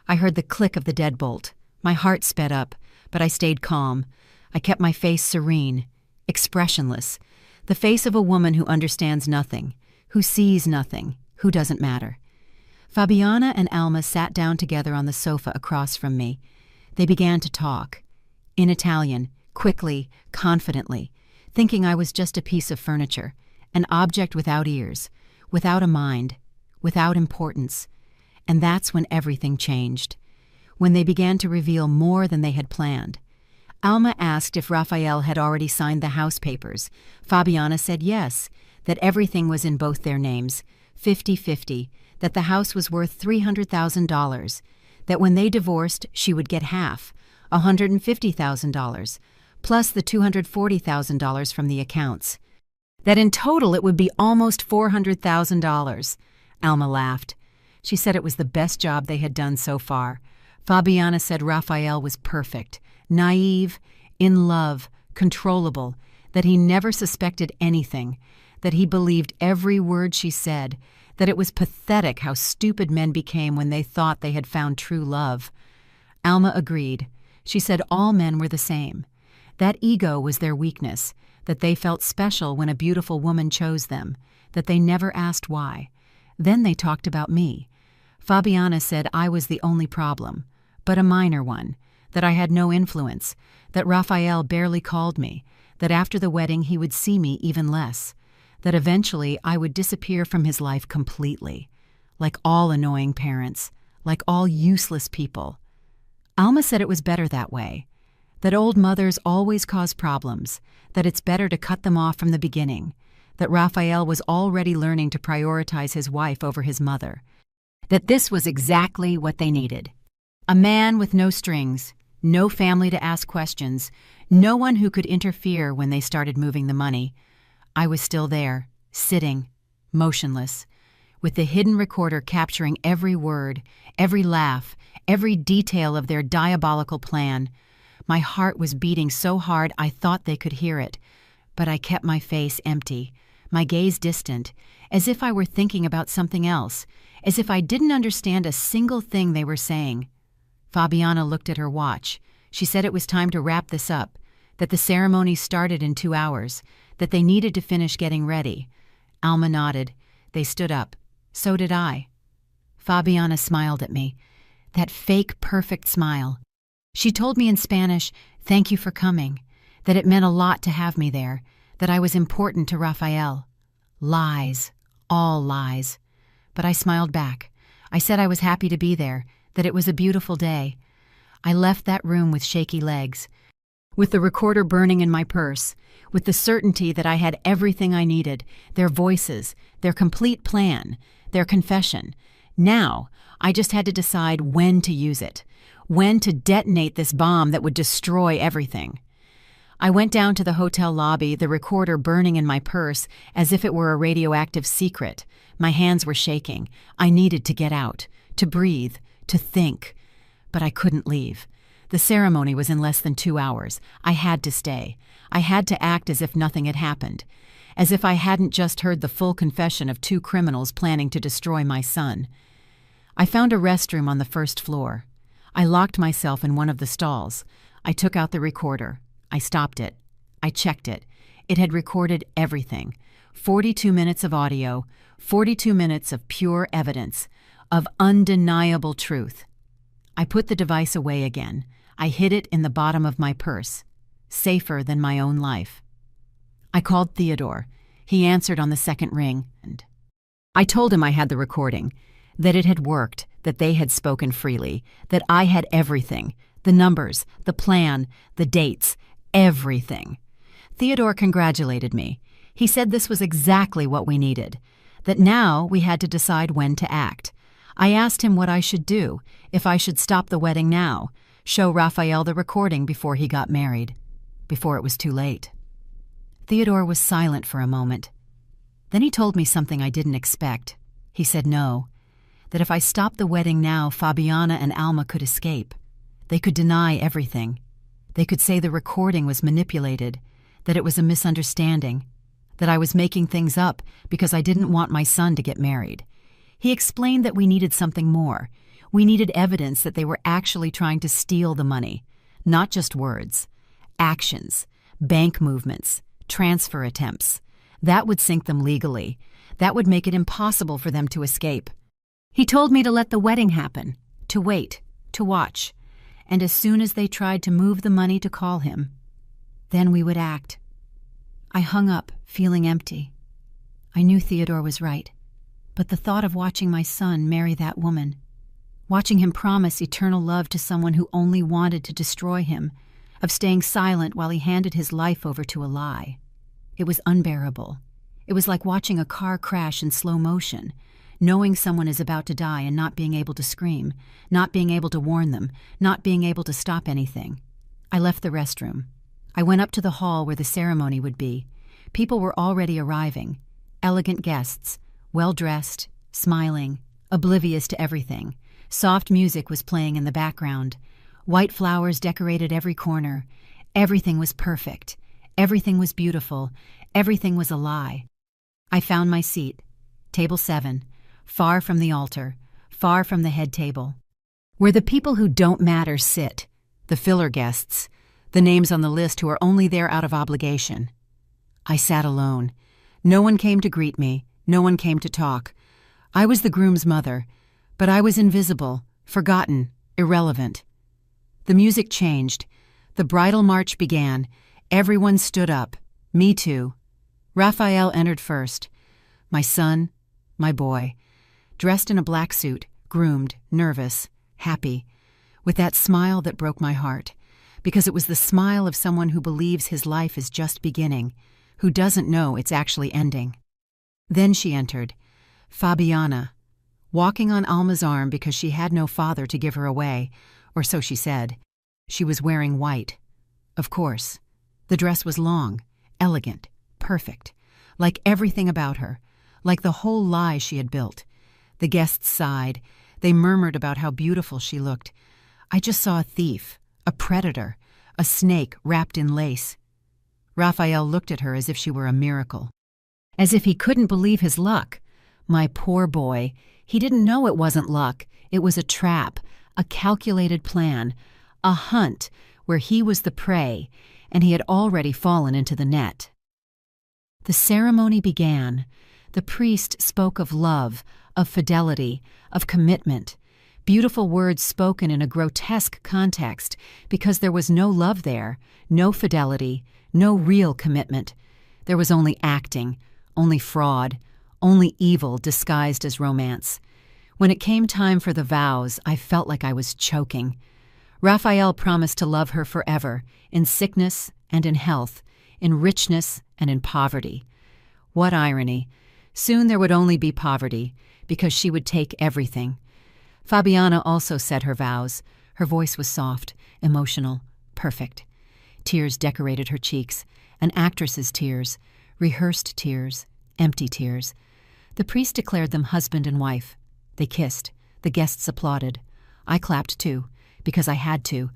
I heard the click of the deadbolt. My heart sped up, but I stayed calm. I kept my face serene, expressionless, the face of a woman who understands nothing, who sees nothing, who doesn't matter. Fabiana and Alma sat down together on the sofa across from me. They began to talk, in Italian, quickly, confidently, thinking I was just a piece of furniture, an object without ears, without a mind, without importance. And that's when everything changed, when they began to reveal more than they had planned. Alma asked if Raphael had already signed the house papers. Fabiana said yes, that everything was in both their names, 50-50, that the house was worth $300,000, that when they divorced she would get half, $150,000, plus the $240,000 from the accounts. That in total it would be almost $400,000. Alma laughed. She said it was the best job they had done so far. Fabiana said Raphael was perfect, naive, in love, controllable, that he never suspected anything, that he believed every word she said, that it was pathetic how stupid men became when they thought they had found true love. Alma agreed. She said all men were the same. That ego was their weakness, that they felt special when a beautiful woman chose them, that they never asked why. Then they talked about me. Fabiana said I was the only problem, but a minor one, that I had no influence, that Raphael barely called me, that after the wedding he would see me even less, that eventually I would disappear from his life completely, like all annoying parents, like all useless people. Alma said it was better that way, that old mothers always cause problems, that it's better to cut them off from the beginning, that Raphael was already learning to prioritize his wife over his mother, that this was exactly what they needed. A man with no strings, no family to ask questions, no one who could interfere when they started moving the money. I was still there, sitting, motionless, with the hidden recorder capturing every word, every laugh, every detail of their diabolical plan. My heart was beating so hard I thought they could hear it, but I kept my face empty, my gaze distant, as if I were thinking about something else, as if I didn't understand a single thing they were saying. Fabiana looked at her watch. She said it was time to wrap this up, that the ceremony started in 2 hours, that they needed to finish getting ready. Alma nodded. They stood up. So did I. Fabiana smiled at me. That fake, perfect smile. She told me in Spanish, "Thank you for coming," that it meant a lot to have me there, that I was important to Rafael. Lies. All lies. But I smiled back. I said I was happy to be there, that it was a beautiful day. I left that room with shaky legs, with the recorder burning in my purse, with the certainty that I had everything I needed, their voices, their complete plan, their confession. Now, I just had to decide when to use it, when to detonate this bomb that would destroy everything. I went down to the hotel lobby, the recorder burning in my purse as if it were a radioactive secret. My hands were shaking. I needed to get out, to breathe, to think. But I couldn't leave. The ceremony was in less than 2 hours. I had to stay. I had to act as if nothing had happened, as if I hadn't just heard the full confession of 2 criminals planning to destroy my son. I found a restroom on the first floor. I locked myself in one of the stalls. I took out the recorder. I stopped it. I checked it. It had recorded everything. 42 minutes of audio, 42 minutes of pure evidence, of undeniable truth. I put the device away again. I hid it in the bottom of my purse, safer than my own life. I called Theodore. He answered on the second ring. I told him I had the recording, that it had worked, that they had spoken freely, that I had everything, the numbers, the plan, the dates, everything. Theodore congratulated me. He said this was exactly what we needed, that now we had to decide when to act. I asked him what I should do, if I should stop the wedding now, show Rafael the recording before he got married, before it was too late. Theodore was silent for a moment. Then he told me something I didn't expect. He said no, that if I stopped the wedding now, Fabiana and Alma could escape. They could deny everything. They could say the recording was manipulated, that it was a misunderstanding, that I was making things up because I didn't want my son to get married. He explained that we needed something more. We needed evidence that they were actually trying to steal the money, not just words. Actions, bank movements, transfer attempts. That would sink them legally. That would make it impossible for them to escape. He told me to let the wedding happen, to wait, to watch, and as soon as they tried to move the money to call him, then we would act. I hung up, feeling empty. I knew Theodore was right, but the thought of watching my son marry that woman, watching him promise eternal love to someone who only wanted to destroy him, of staying silent while he handed his life over to a lie, it was unbearable. It was like watching a car crash in slow motion, knowing someone is about to die and not being able to scream, not being able to warn them, not being able to stop anything. I left the restroom. I went up to the hall where the ceremony would be. People were already arriving. Elegant guests, well-dressed, smiling, oblivious to everything. Soft music was playing in the background. White flowers decorated every corner. Everything was perfect. Everything was beautiful. Everything was a lie. I found my seat, table 7, far from the altar, far from the head table, where the people who don't matter sit, the filler guests, the names on the list who are only there out of obligation. I sat alone. No one came to greet me. No one came to talk. I was the groom's mother, but I was invisible, forgotten, irrelevant. The music changed. The bridal march began. Everyone stood up. Me too. Rafael entered first. My son, my boy, dressed in a black suit, groomed, nervous, happy, with that smile that broke my heart, because it was the smile of someone who believes his life is just beginning, who doesn't know it's actually ending. Then she entered, Fabiana, walking on Alma's arm because she had no father to give her away, or so she said. She was wearing white. Of course. The dress was long, elegant, perfect, like everything about her, like the whole lie she had built. The guests sighed. They murmured about how beautiful she looked. I just saw a thief, a predator, a snake wrapped in lace. Raphael looked at her as if she were a miracle, as if he couldn't believe his luck. My poor boy, he didn't know it wasn't luck. It was a trap, a calculated plan, a hunt where he was the prey, and he had already fallen into the net. The ceremony began. The priest spoke of love, of fidelity, of commitment, beautiful words spoken in a grotesque context because there was no love there, no fidelity, no real commitment. There was only acting, only fraud, only evil disguised as romance. When it came time for the vows, I felt like I was choking. Raphael promised to love her forever, in sickness and in health, in richness and in poverty. What irony! Soon there would only be poverty, because she would take everything. Fabiana also said her vows. Her voice was soft, emotional, perfect. Tears decorated her cheeks, an actress's tears, rehearsed tears, empty tears. The priest declared them husband and wife. They kissed. The guests applauded. I clapped too, because I had to,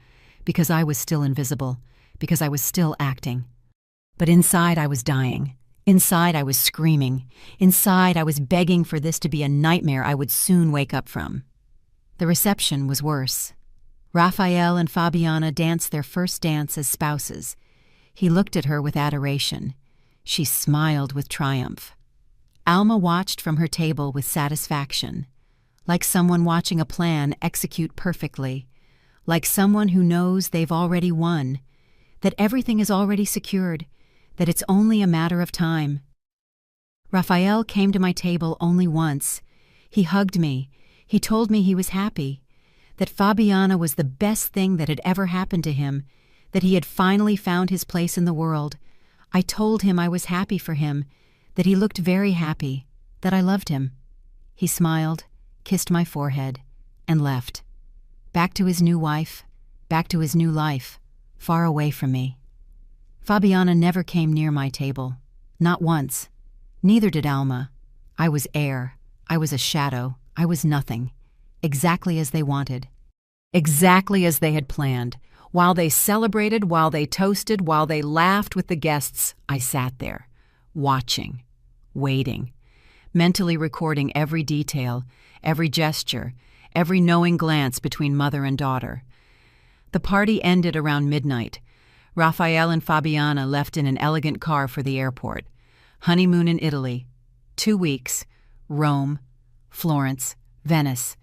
because I was still invisible, because I was still acting. But inside I was dying. Inside I was screaming. Inside I was begging for this to be a nightmare I would soon wake up from. The reception was worse. Raphael and Fabiana danced their first dance as spouses. He looked at her with adoration. She smiled with triumph. Alma watched from her table with satisfaction, like someone watching a plan execute perfectly, like someone who knows they've already won, that everything is already secured, that it's only a matter of time. Raphael came to my table only once. He hugged me. He told me he was happy, that Fabiana was the best thing that had ever happened to him, that he had finally found his place in the world. I told him I was happy for him, that he looked very happy, that I loved him. He smiled, kissed my forehead, and left. Back to his new wife, back to his new life, far away from me. Fabiana never came near my table, not once. Neither did Alma. I was air. I was a shadow. I was nothing. Exactly as they wanted. Exactly as they had planned. While they celebrated, while they toasted, while they laughed with the guests, I sat there, watching, waiting, mentally recording every detail, every gesture, every knowing glance between mother and daughter. The party ended around midnight. Raphael and Fabiana left in an elegant car for the airport. Honeymoon in Italy. 2 weeks. Rome, Florence, Venice.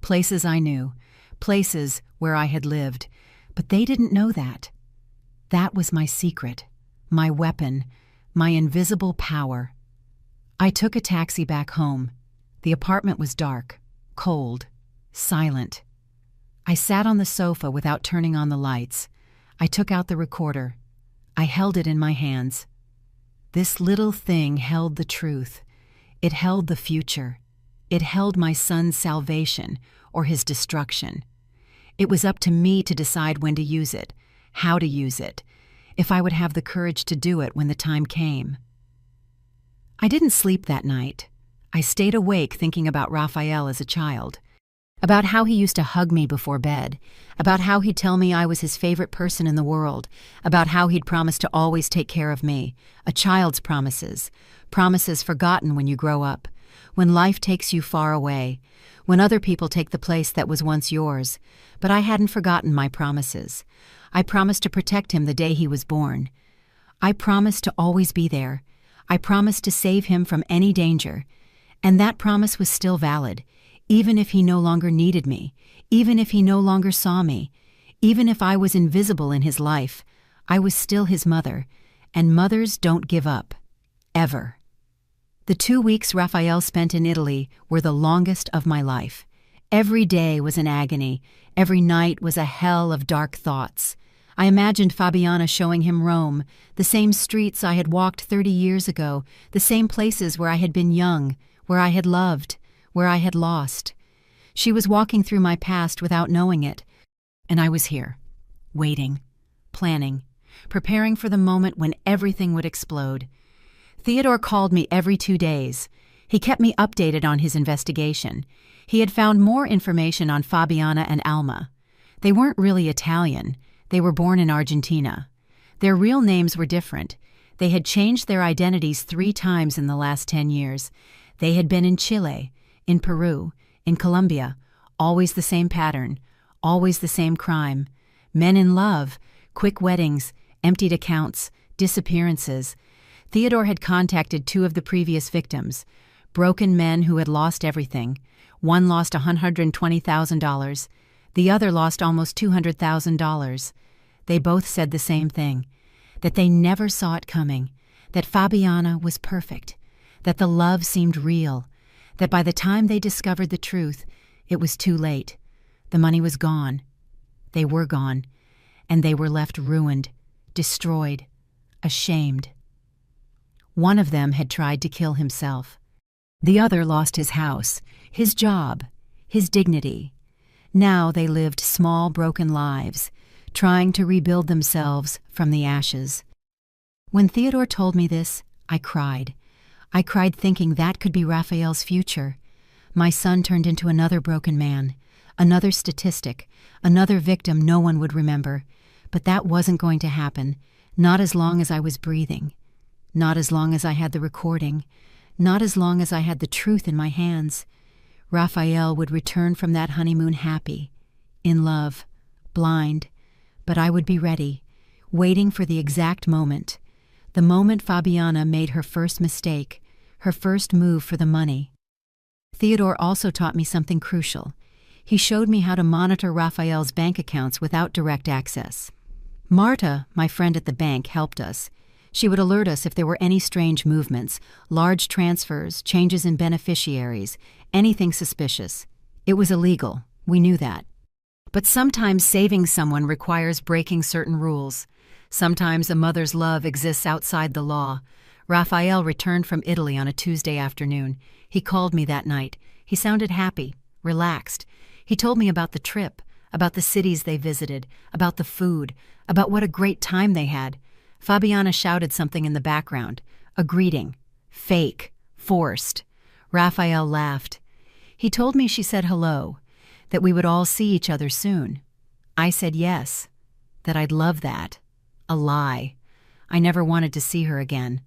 Places I knew. Places where I had lived. But they didn't know that. That was my secret, my weapon, my invisible power. I took a taxi back home. The apartment was dark, cold, silent. I sat on the sofa without turning on the lights. I took out the recorder. I held it in my hands. This little thing held the truth. It held the future. It held my son's salvation or his destruction. It was up to me to decide when to use it, how to use it, if I would have the courage to do it when the time came. I didn't sleep that night. I stayed awake thinking about Raphael as a child, about how he used to hug me before bed, about how he'd tell me I was his favorite person in the world, about how he'd promised to always take care of me, a child's promises, promises forgotten when you grow up, when life takes you far away, when other people take the place that was once yours. But I hadn't forgotten my promises. I promised to protect him the day he was born. I promised to always be there. I promised to save him from any danger. And that promise was still valid, even if he no longer needed me, even if he no longer saw me, even if I was invisible in his life. I was still his mother, and mothers don't give up. Ever. The 2 weeks Raphael spent in Italy were the longest of my life. Every day was an agony. Every night was a hell of dark thoughts. I imagined Fabiana showing him Rome, the same streets I had walked 30 years ago, the same places where I had been young, where I had loved, where I had lost. She was walking through my past without knowing it, and I was here, waiting, planning, preparing for the moment when everything would explode. Theodore called me every 2 days. He kept me updated on his investigation. He had found more information on Fabiana and Alma. They weren't really Italian. They were born in Argentina. Their real names were different. They had changed their identities 3 times in the last 10 years. They had been in Chile, in Peru, in Colombia. Always the same pattern, always the same crime. Men in love, quick weddings, emptied accounts, disappearances. Theodore had contacted 2 of the previous victims, broken men who had lost everything. One lost $120,000. The other lost almost $200,000. They both said the same thing, that they never saw it coming, that Fabiana was perfect, that the love seemed real, that by the time they discovered the truth, it was too late. The money was gone. They were gone, and they were left ruined, destroyed, ashamed. One of them had tried to kill himself. The other lost his house, his job, his dignity. Now they lived small, broken lives, trying to rebuild themselves from the ashes. When Theodore told me this, I cried. I cried thinking that could be Raphael's future. My son turned into another broken man, another statistic, another victim no one would remember. But that wasn't going to happen, not as long as I was breathing, not as long as I had the recording, not as long as I had the truth in my hands. Raphael would return from that honeymoon happy, in love, blind, but I would be ready, waiting for the exact moment, the moment Fabiana made her first mistake, her first move for the money. Theodore also taught me something crucial. He showed me how to monitor Raphael's bank accounts without direct access. Marta, my friend at the bank, helped us. She would alert us if there were any strange movements, large transfers, changes in beneficiaries, anything suspicious. It was illegal. We knew that. But sometimes saving someone requires breaking certain rules. Sometimes a mother's love exists outside the law. Raphael returned from Italy on a Tuesday afternoon. He called me that night. He sounded happy, relaxed. He told me about the trip, about the cities they visited, about the food, about what a great time they had. Fabiana shouted something in the background, a greeting, fake, forced. Raphael laughed. He told me she said hello, that we would all see each other soon. I said yes, that I'd love that. A lie. I never wanted to see her again,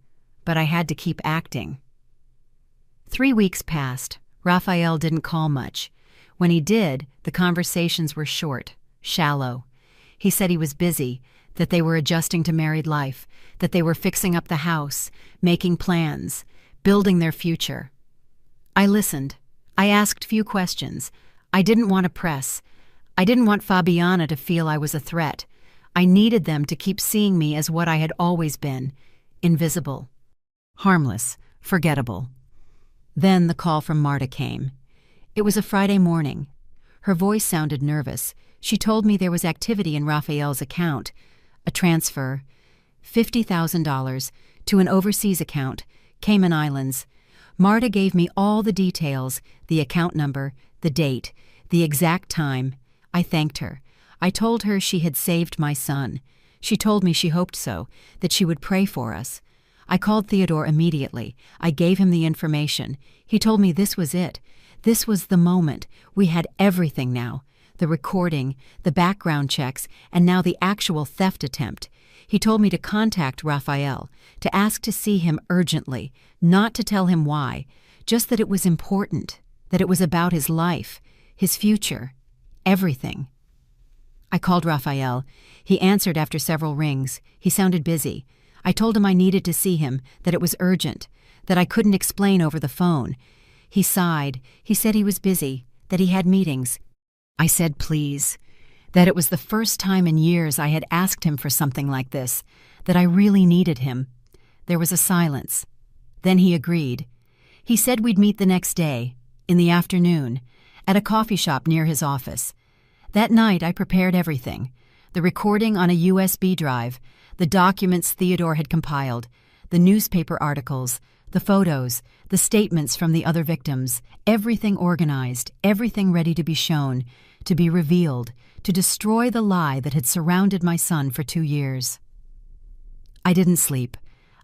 but I had to keep acting. 3 weeks passed. Raphael didn't call much. When he did, the conversations were short, shallow. He said he was busy, that they were adjusting to married life, that they were fixing up the house, making plans, building their future. I listened. I asked few questions. I didn't want to press. I didn't want Fabiana to feel I was a threat. I needed them to keep seeing me as what I had always been, invisible, harmless, forgettable. Then the call from Marta came. It was a Friday morning. Her voice sounded nervous. She told me there was activity in Raphael's account, a transfer, $50,000 to an overseas account, Cayman Islands. Marta gave me all the details, the account number, the date, the exact time. I thanked her. I told her she had saved my son. She told me she hoped so, that she would pray for us. I called Theodore immediately. I gave him the information. He told me this was it. This was the moment. We had everything now. The recording, the background checks, and now the actual theft attempt. He told me to contact Raphael, to ask to see him urgently, not to tell him why, just that it was important, that it was about his life, his future, everything. I called Raphael. He answered after several rings. He sounded busy. I told him I needed to see him, that it was urgent, that I couldn't explain over the phone. He sighed. He said he was busy, that he had meetings. I said please, that it was the first time in years I had asked him for something like this, that I really needed him. There was a silence. Then he agreed. He said we'd meet the next day, in the afternoon, at a coffee shop near his office. That night I prepared everything, the recording on a USB drive, the documents Theodore had compiled, the newspaper articles, the photos, the statements from the other victims, everything organized, everything ready to be shown, to be revealed, to destroy the lie that had surrounded my son for 2 years. I didn't sleep.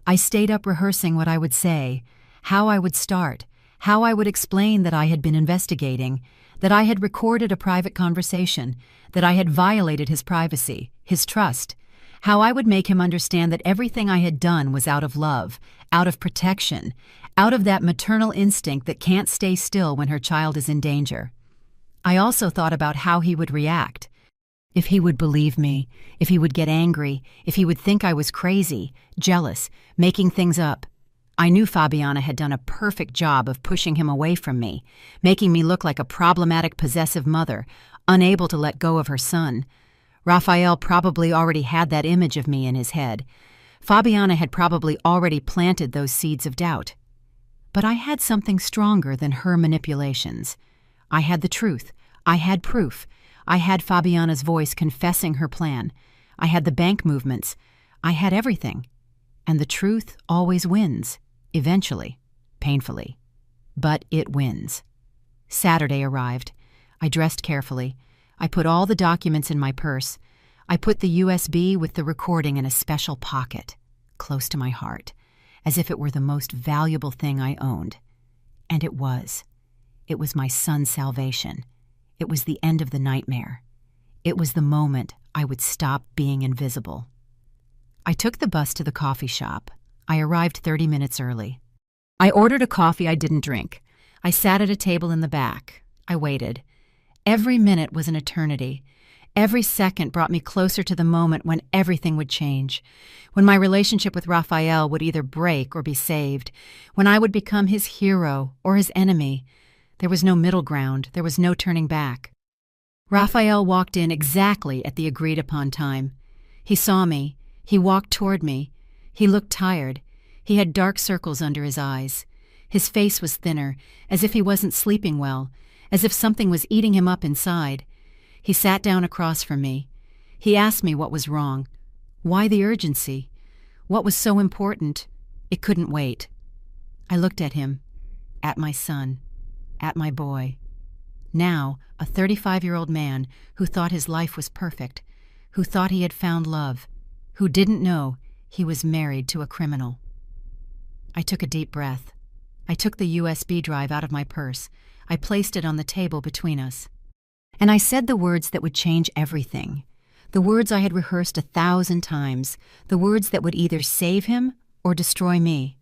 I stayed up rehearsing what I would say, how I would start, how I would explain that I had been investigating, that I had recorded a private conversation, that I had violated his privacy, his trust, how I would make him understand that everything I had done was out of love, out of protection, out of that maternal instinct that can't stay still when her child is in danger. I also thought about how he would react. If he would believe me, if he would get angry, if he would think I was crazy, jealous, making things up. I knew Fabiana had done a perfect job of pushing him away from me, making me look like a problematic possessive mother, unable to let go of her son. Raphael probably already had that image of me in his head. Fabiana had probably already planted those seeds of doubt. But I had something stronger than her manipulations. I had the truth. I had proof. I had Fabiana's voice confessing her plan. I had the bank movements. I had everything. And the truth always wins, eventually, painfully. But it wins. Saturday arrived. I dressed carefully. I put all the documents in my purse. I put the USB with the recording in a special pocket, close to my heart, as if it were the most valuable thing I owned. And it was. It was my son's salvation. It was the end of the nightmare. It was the moment I would stop being invisible. I took the bus to the coffee shop. I arrived 30 minutes early. I ordered a coffee I didn't drink. I sat at a table in the back. I waited. Every minute was an eternity. Every second brought me closer to the moment when everything would change, when my relationship with Raphael would either break or be saved, when I would become his hero or his enemy. There was no middle ground. There was no turning back. Raphael walked in exactly at the agreed-upon time. He saw me. He walked toward me. He looked tired. He had dark circles under his eyes. His face was thinner, as if he wasn't sleeping well, as if something was eating him up inside. He sat down across from me. He asked me what was wrong. Why the urgency? What was so important? It couldn't wait. I looked at him, at my son, at my boy. Now, a 35-year-old man who thought his life was perfect, who thought he had found love, who didn't know he was married to a criminal. I took a deep breath. I took the USB drive out of my purse. I placed it on the table between us. And I said the words that would change everything. The words I had rehearsed 1,000 times. The words that would either save him or destroy me.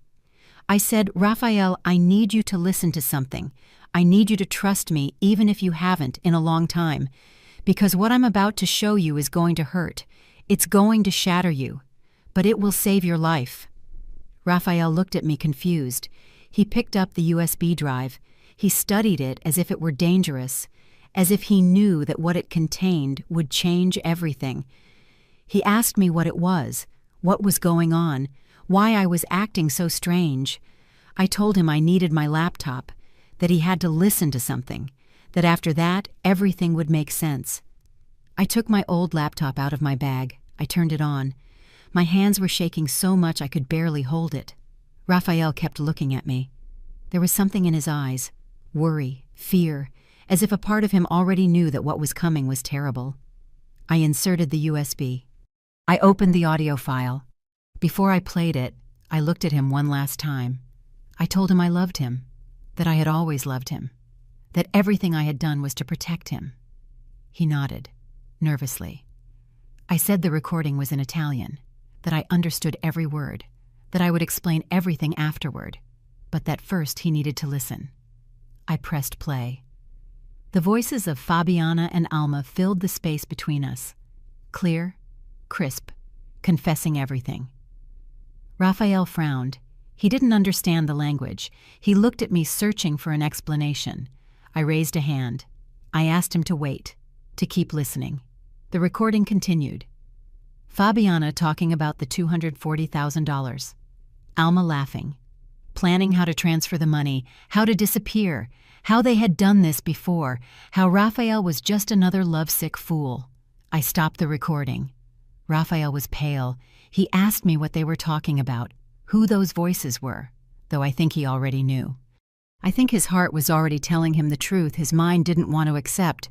I said, Raphael, I need you to listen to something. I need you to trust me, even if you haven't in a long time. Because what I'm about to show you is going to hurt. It's going to shatter you. But it will save your life. Raphael looked at me confused. He picked up the USB drive. He studied it as if it were dangerous, as if he knew that what it contained would change everything. He asked me what it was, what was going on, why I was acting so strange. I told him I needed my laptop, that he had to listen to something, that after that, everything would make sense. I took my old laptop out of my bag. I turned it on. My hands were shaking so much I could barely hold it. Raphael kept looking at me. There was something in his eyes, worry, fear, as if a part of him already knew that what was coming was terrible. I inserted the USB. I opened the audio file. Before I played it, I looked at him one last time. I told him I loved him, that I had always loved him, that everything I had done was to protect him. He nodded, nervously. I said the recording was in Italian, that I understood every word, that I would explain everything afterward, but that first he needed to listen. I pressed play. The voices of Fabiana and Alma filled the space between us, clear, crisp, confessing everything. Raphael frowned. He didn't understand the language. He looked at me searching for an explanation. I raised a hand. I asked him to wait, to keep listening. The recording continued. Fabiana talking about the $240,000. Alma laughing. Planning how to transfer the money, how to disappear, how they had done this before, how Raphael was just another lovesick fool. I stopped the recording. Raphael was pale. He asked me what they were talking about, who those voices were, though I think he already knew. I think his heart was already telling him the truth his mind didn't want to accept.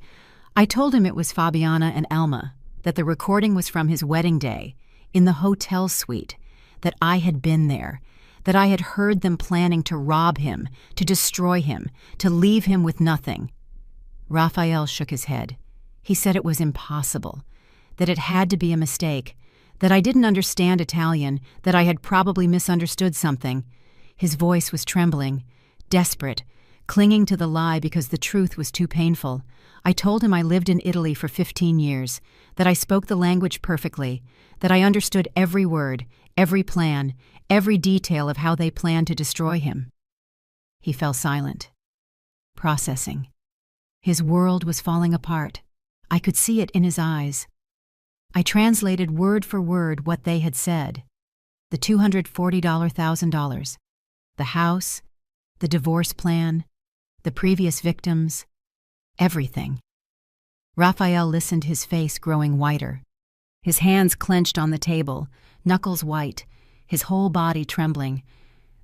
I told him it was Fabiana and Alma, that the recording was from his wedding day, in the hotel suite, that I had been there, that I had heard them planning to rob him, to destroy him, to leave him with nothing. Raphael shook his head. He said it was impossible, that it had to be a mistake, that I didn't understand Italian, that I had probably misunderstood something. His voice was trembling, desperate, clinging to the lie because the truth was too painful. I told him I lived in Italy for 15 years, that I spoke the language perfectly, that I understood every word, every plan, every detail of how they planned to destroy him. He fell silent, processing. His world was falling apart. I could see it in his eyes. I translated word for word what they had said. The $240,000, the house, the divorce plan, the previous victims, everything. Raphael listened, his face growing whiter. His hands clenched on the table, knuckles white, his whole body trembling.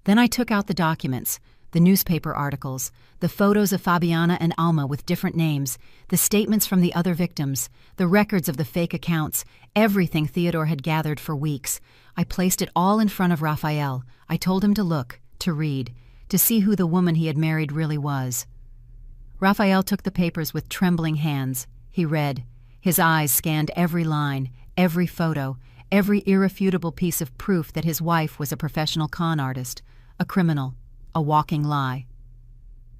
Then I took out the documents, the newspaper articles, the photos of Fabiana and Alma with different names, the statements from the other victims, the records of the fake accounts, everything Theodore had gathered for weeks. I placed it all in front of Raphael. I told him to look, to read, to see who the woman he had married really was. Raphael took the papers with trembling hands. He read. His eyes scanned every line, every photo, every irrefutable piece of proof that his wife was a professional con artist, a criminal, a walking lie.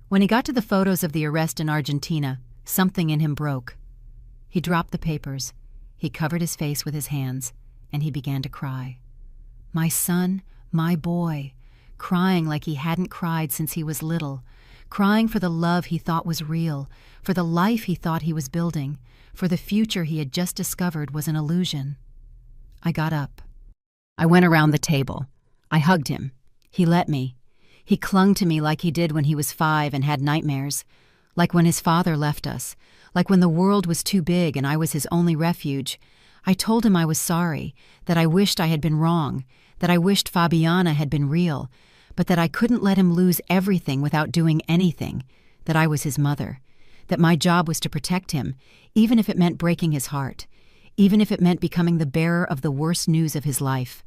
When he got to the photos of the arrest in Argentina, something in him broke. He dropped the papers. He covered his face with his hands, and he began to cry. My son, my boy, crying like he hadn't cried since he was little, crying for the love he thought was real, for the life he thought he was building, for the future he had just discovered was an illusion. I got up. I went around the table. I hugged him. He let me. He clung to me like he did when he was 5 and had nightmares, like when his father left us, like when the world was too big and I was his only refuge. I told him I was sorry, that I wished I had been wrong, that I wished Fabiana had been real, but that I couldn't let him lose everything without doing anything, that I was his mother, that my job was to protect him, even if it meant breaking his heart, even if it meant becoming the bearer of the worst news of his life.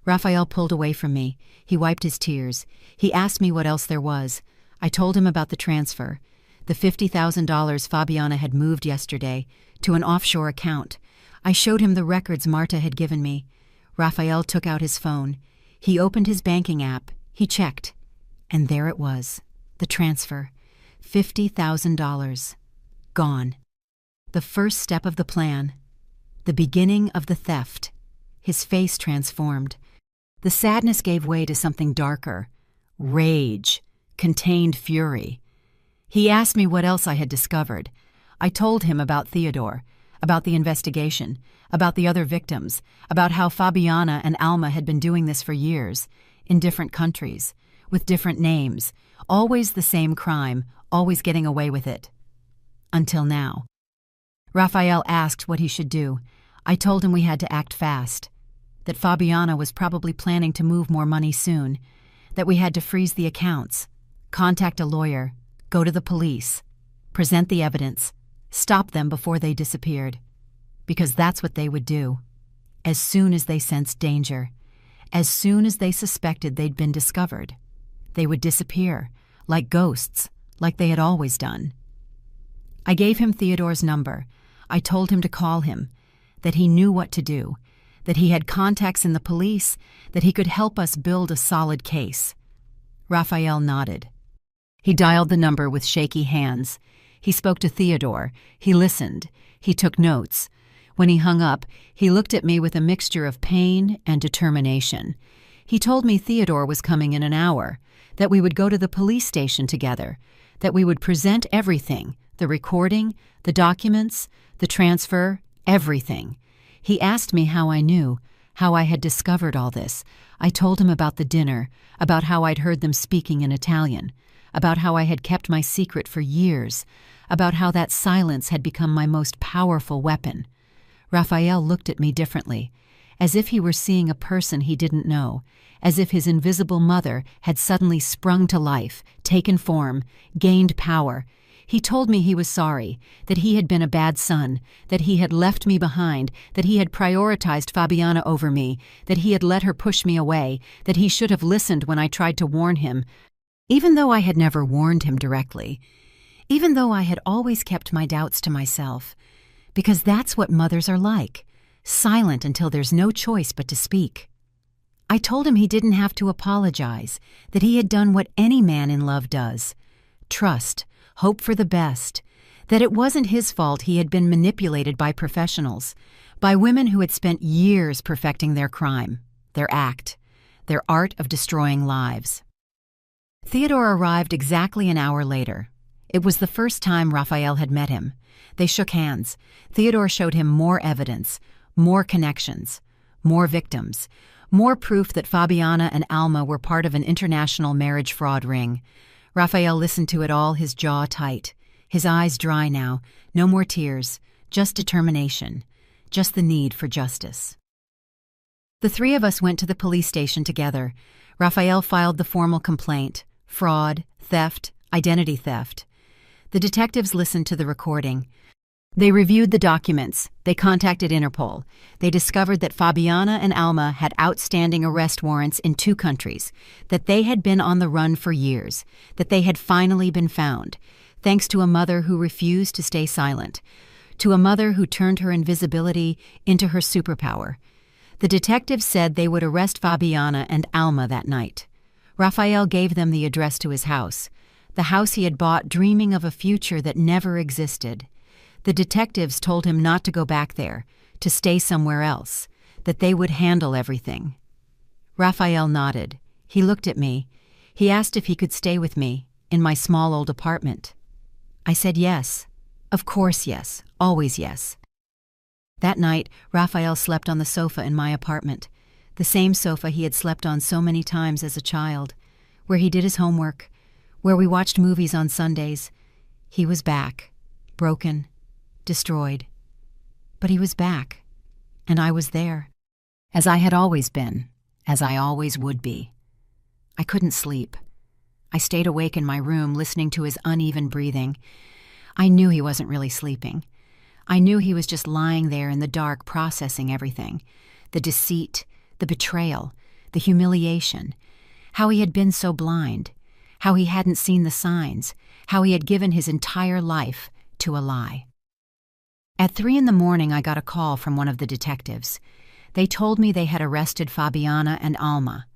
Raphael pulled away from me. He wiped his tears. He asked me what else there was. I told him about the transfer, the $50,000 Fabiana had moved yesterday to an offshore account. I showed him the records Marta had given me. Raphael took out his phone. He opened his banking app. He checked. And there it was, the transfer, $50,000. Gone. The first step of the plan. The beginning of the theft. His face transformed. The sadness gave way to something darker. Rage. Contained fury. He asked me what else I had discovered. I told him about Theodore, about the investigation, about the other victims, about how Fabiana and Alma had been doing this for years, in different countries, with different names, always the same crime, always getting away with it. Until now. Raphael asked what he should do. I told him we had to act fast, that Fabiana was probably planning to move more money soon, that we had to freeze the accounts, contact a lawyer, go to the police, present the evidence, stop them before they disappeared, because that's what they would do. As soon as they sensed danger, as soon as they suspected they'd been discovered, they would disappear, like ghosts, like they had always done. I gave him Theodore's number. I told him to call him, that he knew what to do, that he had contacts in the police, that he could help us build a solid case. Raphael nodded. He dialed the number with shaky hands. He spoke to Theodore. He listened. He took notes. When he hung up, he looked at me with a mixture of pain and determination. He told me Theodore was coming in an hour, that we would go to the police station together, that we would present everything, the recording, the documents, the transfer, everything. He asked me how I knew, how I had discovered all this. I told him about the dinner, about how I'd heard them speaking in Italian, about how I had kept my secret for years, about how that silence had become my most powerful weapon. Raphael looked at me differently, as if he were seeing a person he didn't know, as if his invisible mother had suddenly sprung to life, taken form, gained power. He told me he was sorry, that he had been a bad son, that he had left me behind, that he had prioritized Fabiana over me, that he had let her push me away, that he should have listened when I tried to warn him, even though I had never warned him directly, even though I had always kept my doubts to myself, because that's what mothers are like, silent until there's no choice but to speak. I told him he didn't have to apologize, that he had done what any man in love does. Trust, hope for the best, that it wasn't his fault he had been manipulated by professionals, by women who had spent years perfecting their crime, their act, their art of destroying lives. Theodore arrived exactly an hour later. It was the first time Raphael had met him. They shook hands. Theodore showed him more evidence, more connections, more victims, more proof that Fabiana and Alma were part of an international marriage fraud ring. Raphael listened to it all, his jaw tight, his eyes dry now, no more tears, just determination, just the need for justice. The three of us went to the police station together. Raphael filed the formal complaint, fraud, theft, identity theft. The detectives listened to the recording. They reviewed the documents. They contacted Interpol. They discovered that Fabiana and Alma had outstanding arrest warrants in 2 countries, that they had been on the run for years, that they had finally been found, thanks to a mother who refused to stay silent, to a mother who turned her invisibility into her superpower. The detectives said they would arrest Fabiana and Alma that night. Raphael gave them the address to his house, the house he had bought dreaming of a future that never existed. The detectives told him not to go back there, to stay somewhere else, that they would handle everything. Raphael nodded. He looked at me. He asked if he could stay with me, in my small old apartment. I said yes. Of course yes. Always yes. That night, Raphael slept on the sofa in my apartment, the same sofa he had slept on so many times as a child, where he did his homework, where we watched movies on Sundays. He was back, broken, destroyed. But he was back, and I was there, as I had always been, as I always would be. I couldn't sleep. I stayed awake in my room listening to his uneven breathing. I knew he wasn't really sleeping. I knew he was just lying there in the dark processing everything, the deceit, the betrayal, the humiliation, how he had been so blind, how he hadn't seen the signs, how he had given his entire life to a lie. At 3 a.m, I got a call from one of the detectives. They told me they had arrested Fabiana and Alma,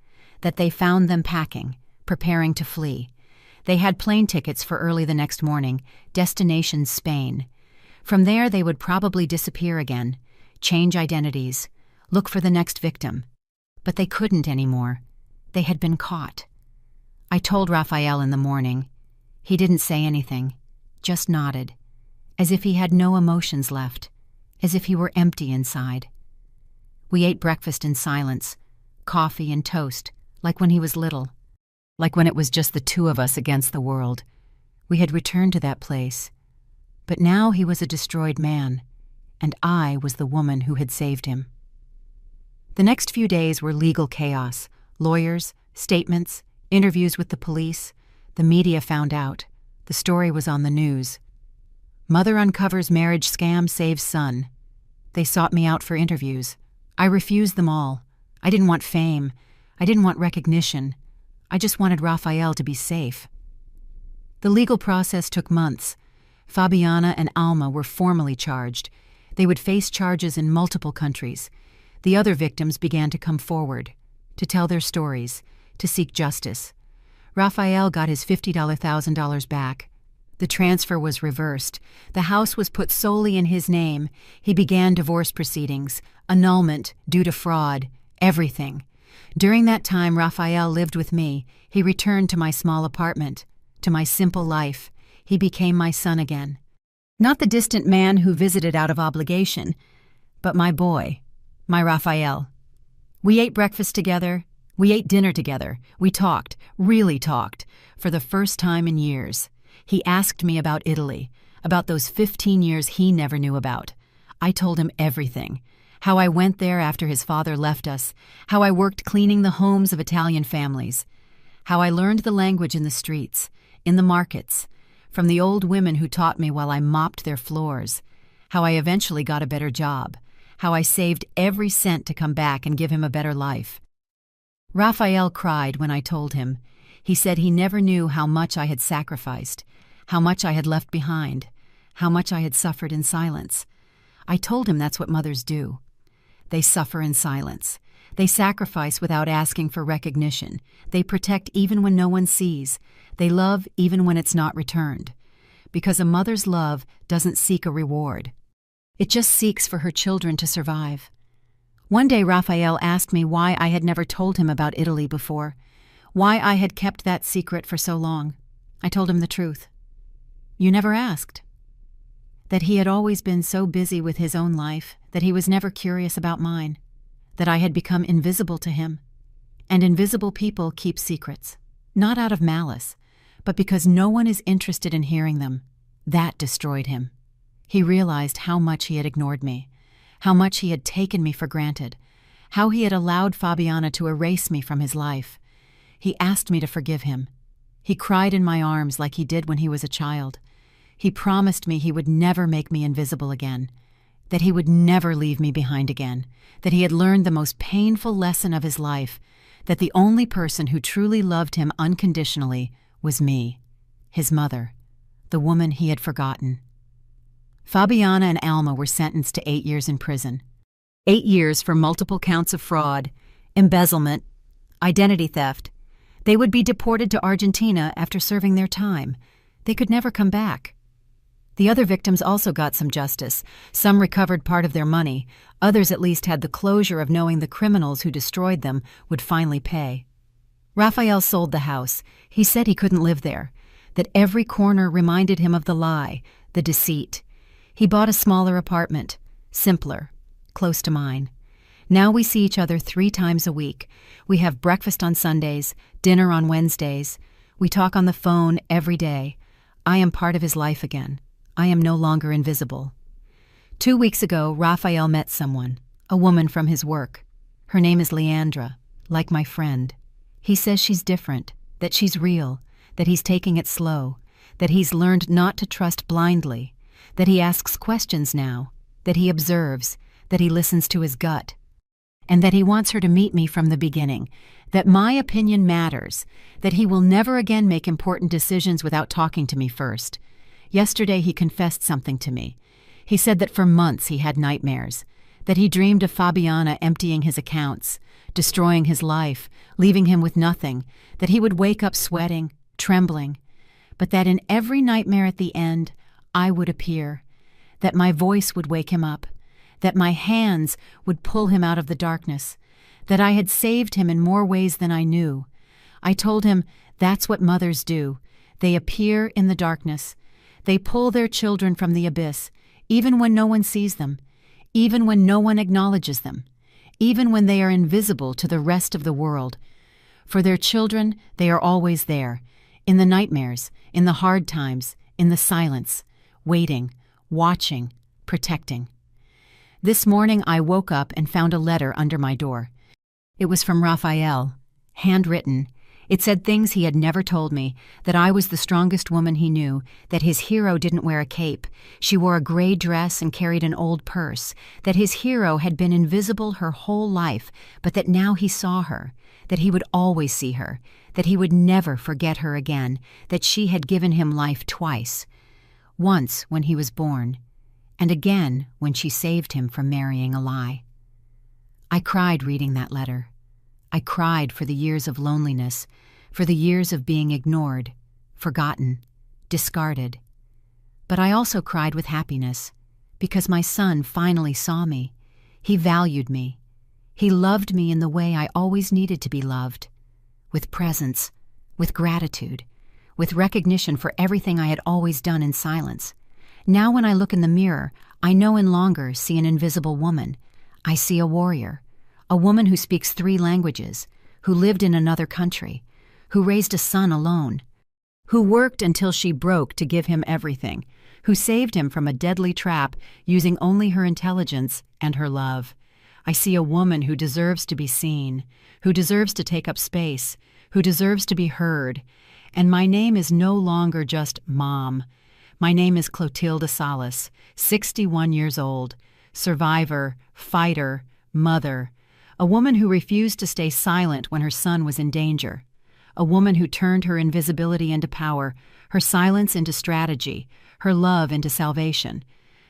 that they found them packing, preparing to flee. They had plane tickets for early the next morning, destination Spain. From there they would probably disappear again, change identities, look for the next victim. But they couldn't anymore. They had been caught. I told Raphael in the morning. He didn't say anything, just nodded, as if he had no emotions left, as if he were empty inside. We ate breakfast in silence, coffee and toast, like when he was little, like when it was just the 2 of us against the world. We had returned to that place, but now he was a destroyed man, and I was the woman who had saved him. The next few days were legal chaos, lawyers, statements, interviews with the police. The media found out. The story was on the news. Mother uncovers marriage scam saves son. They sought me out for interviews. I refused them all. I didn't want fame. I didn't want recognition. I just wanted Raphael to be safe. The legal process took months. Fabiana and Alma were formally charged. They would face charges in multiple countries. The other victims began to come forward, to tell their stories, to seek justice. Raphael got his $50,000 back. The transfer was reversed. The house was put solely in his name. He began divorce proceedings, annulment due to fraud, everything. During that time, Raphael lived with me. He returned to my small apartment, to my simple life. He became my son again. Not the distant man who visited out of obligation, but my boy, my Raphael. We ate breakfast together. We ate dinner together. We talked, really talked, for the first time in years. He asked me about Italy, about those 15 years he never knew about. I told him everything. How I went there after his father left us, how I worked cleaning the homes of Italian families, how I learned the language in the streets, in the markets. from the old women who taught me while I mopped their floors, how I eventually got a better job, how I saved every cent to come back and give him a better life. Raphael cried when I told him. He said he never knew how much I had sacrificed, how much I had left behind, how much I had suffered in silence. I told him that's what mothers do. They suffer in silence. They sacrifice without asking for recognition. They protect even when no one sees. They love even when it's not returned. Because a mother's love doesn't seek a reward. It just seeks for her children to survive. One day Raphael asked me why I had never told him about Italy before, why I had kept that secret for so long. I told him the truth. You never asked. That he had always been so busy with his own life that he was never curious about mine, that I had become invisible to him. And invisible people keep secrets, not out of malice, but because no one is interested in hearing them. That destroyed him. He realized how much he had ignored me, how much he had taken me for granted, how he had allowed Fabiana to erase me from his life. He asked me to forgive him. He cried in my arms like he did when he was a child. He promised me he would never make me invisible again, that he would never leave me behind again, that he had learned the most painful lesson of his life, that the only person who truly loved him unconditionally was me, his mother, the woman he had forgotten. Fabiana and Alma were sentenced to 8 years in prison. 8 years for multiple counts of fraud, embezzlement, identity theft. They would be deported to Argentina after serving their time. They could never come back. The other victims also got some justice. Some recovered part of their money. Others at least had the closure of knowing the criminals who destroyed them would finally pay. Raphael sold the house. He said he couldn't live there, that every corner reminded him of the lie, the deceit. He bought a smaller apartment, simpler, close to mine. Now we see each other 3 times a week. We have breakfast on Sundays, dinner on Wednesdays. We talk on the phone every day. I am part of his life again. I am no longer invisible. 2 weeks ago, Raphael met someone, a woman from his work. Her name is Leandra, like my friend. He says she's different, that she's real, that he's taking it slow, that he's learned not to trust blindly, that he asks questions now, that he observes, that he listens to his gut, and that he wants her to meet me from the beginning, that my opinion matters, that he will never again make important decisions without talking to me first. Yesterday he confessed something to me. He said that for months he had nightmares, that he dreamed of Fabiana emptying his accounts, destroying his life, leaving him with nothing, that he would wake up sweating, trembling, but that in every nightmare at the end, I would appear, that my voice would wake him up, that my hands would pull him out of the darkness, that I had saved him in more ways than I knew. I told him that's what mothers do. They appear in the darkness. They pull their children from the abyss, even when no one sees them, even when no one acknowledges them, even when they are invisible to the rest of the world. For their children, they are always there, in the nightmares, in the hard times, in the silence, waiting, watching, protecting. This morning I woke up and found a letter under my door. It was from Raphael, handwritten. It said things he had never told me, that I was the strongest woman he knew, that his hero didn't wear a cape. She wore a gray dress and carried an old purse, that his hero had been invisible her whole life, but that now he saw her, that he would always see her, that he would never forget her again, that she had given him life twice. Once when he was born, and again when she saved him from marrying a lie. I cried reading that letter. I cried for the years of loneliness, for the years of being ignored, forgotten, discarded. But I also cried with happiness, because my son finally saw me. He valued me. He loved me in the way I always needed to be loved, with presence, with gratitude, with recognition for everything I had always done in silence. Now when I look in the mirror, I no longer see an invisible woman. I see a warrior, a woman who speaks 3 languages, who lived in another country, who raised a son alone, who worked until she broke to give him everything, who saved him from a deadly trap using only her intelligence and her love. I see a woman who deserves to be seen, who deserves to take up space, who deserves to be heard, And my name is no longer just Mom. My name is Clotilde Salas, 61 years old, survivor, fighter, mother, a woman who refused to stay silent when her son was in danger, a woman who turned her invisibility into power, her silence into strategy, her love into salvation.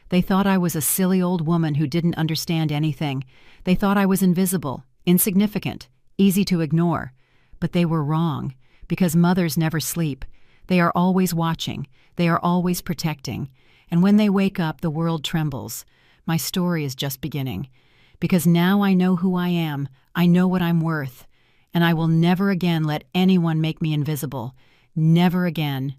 They thought I was a silly old woman who didn't understand anything. They thought I was invisible, insignificant, easy to ignore. But they were wrong, because mothers never sleep. They are always watching. They are always protecting. And when they wake up, the world trembles. My story is just beginning. Because now I know who I am. I know what I'm worth. And I will never again let anyone make me invisible. Never again.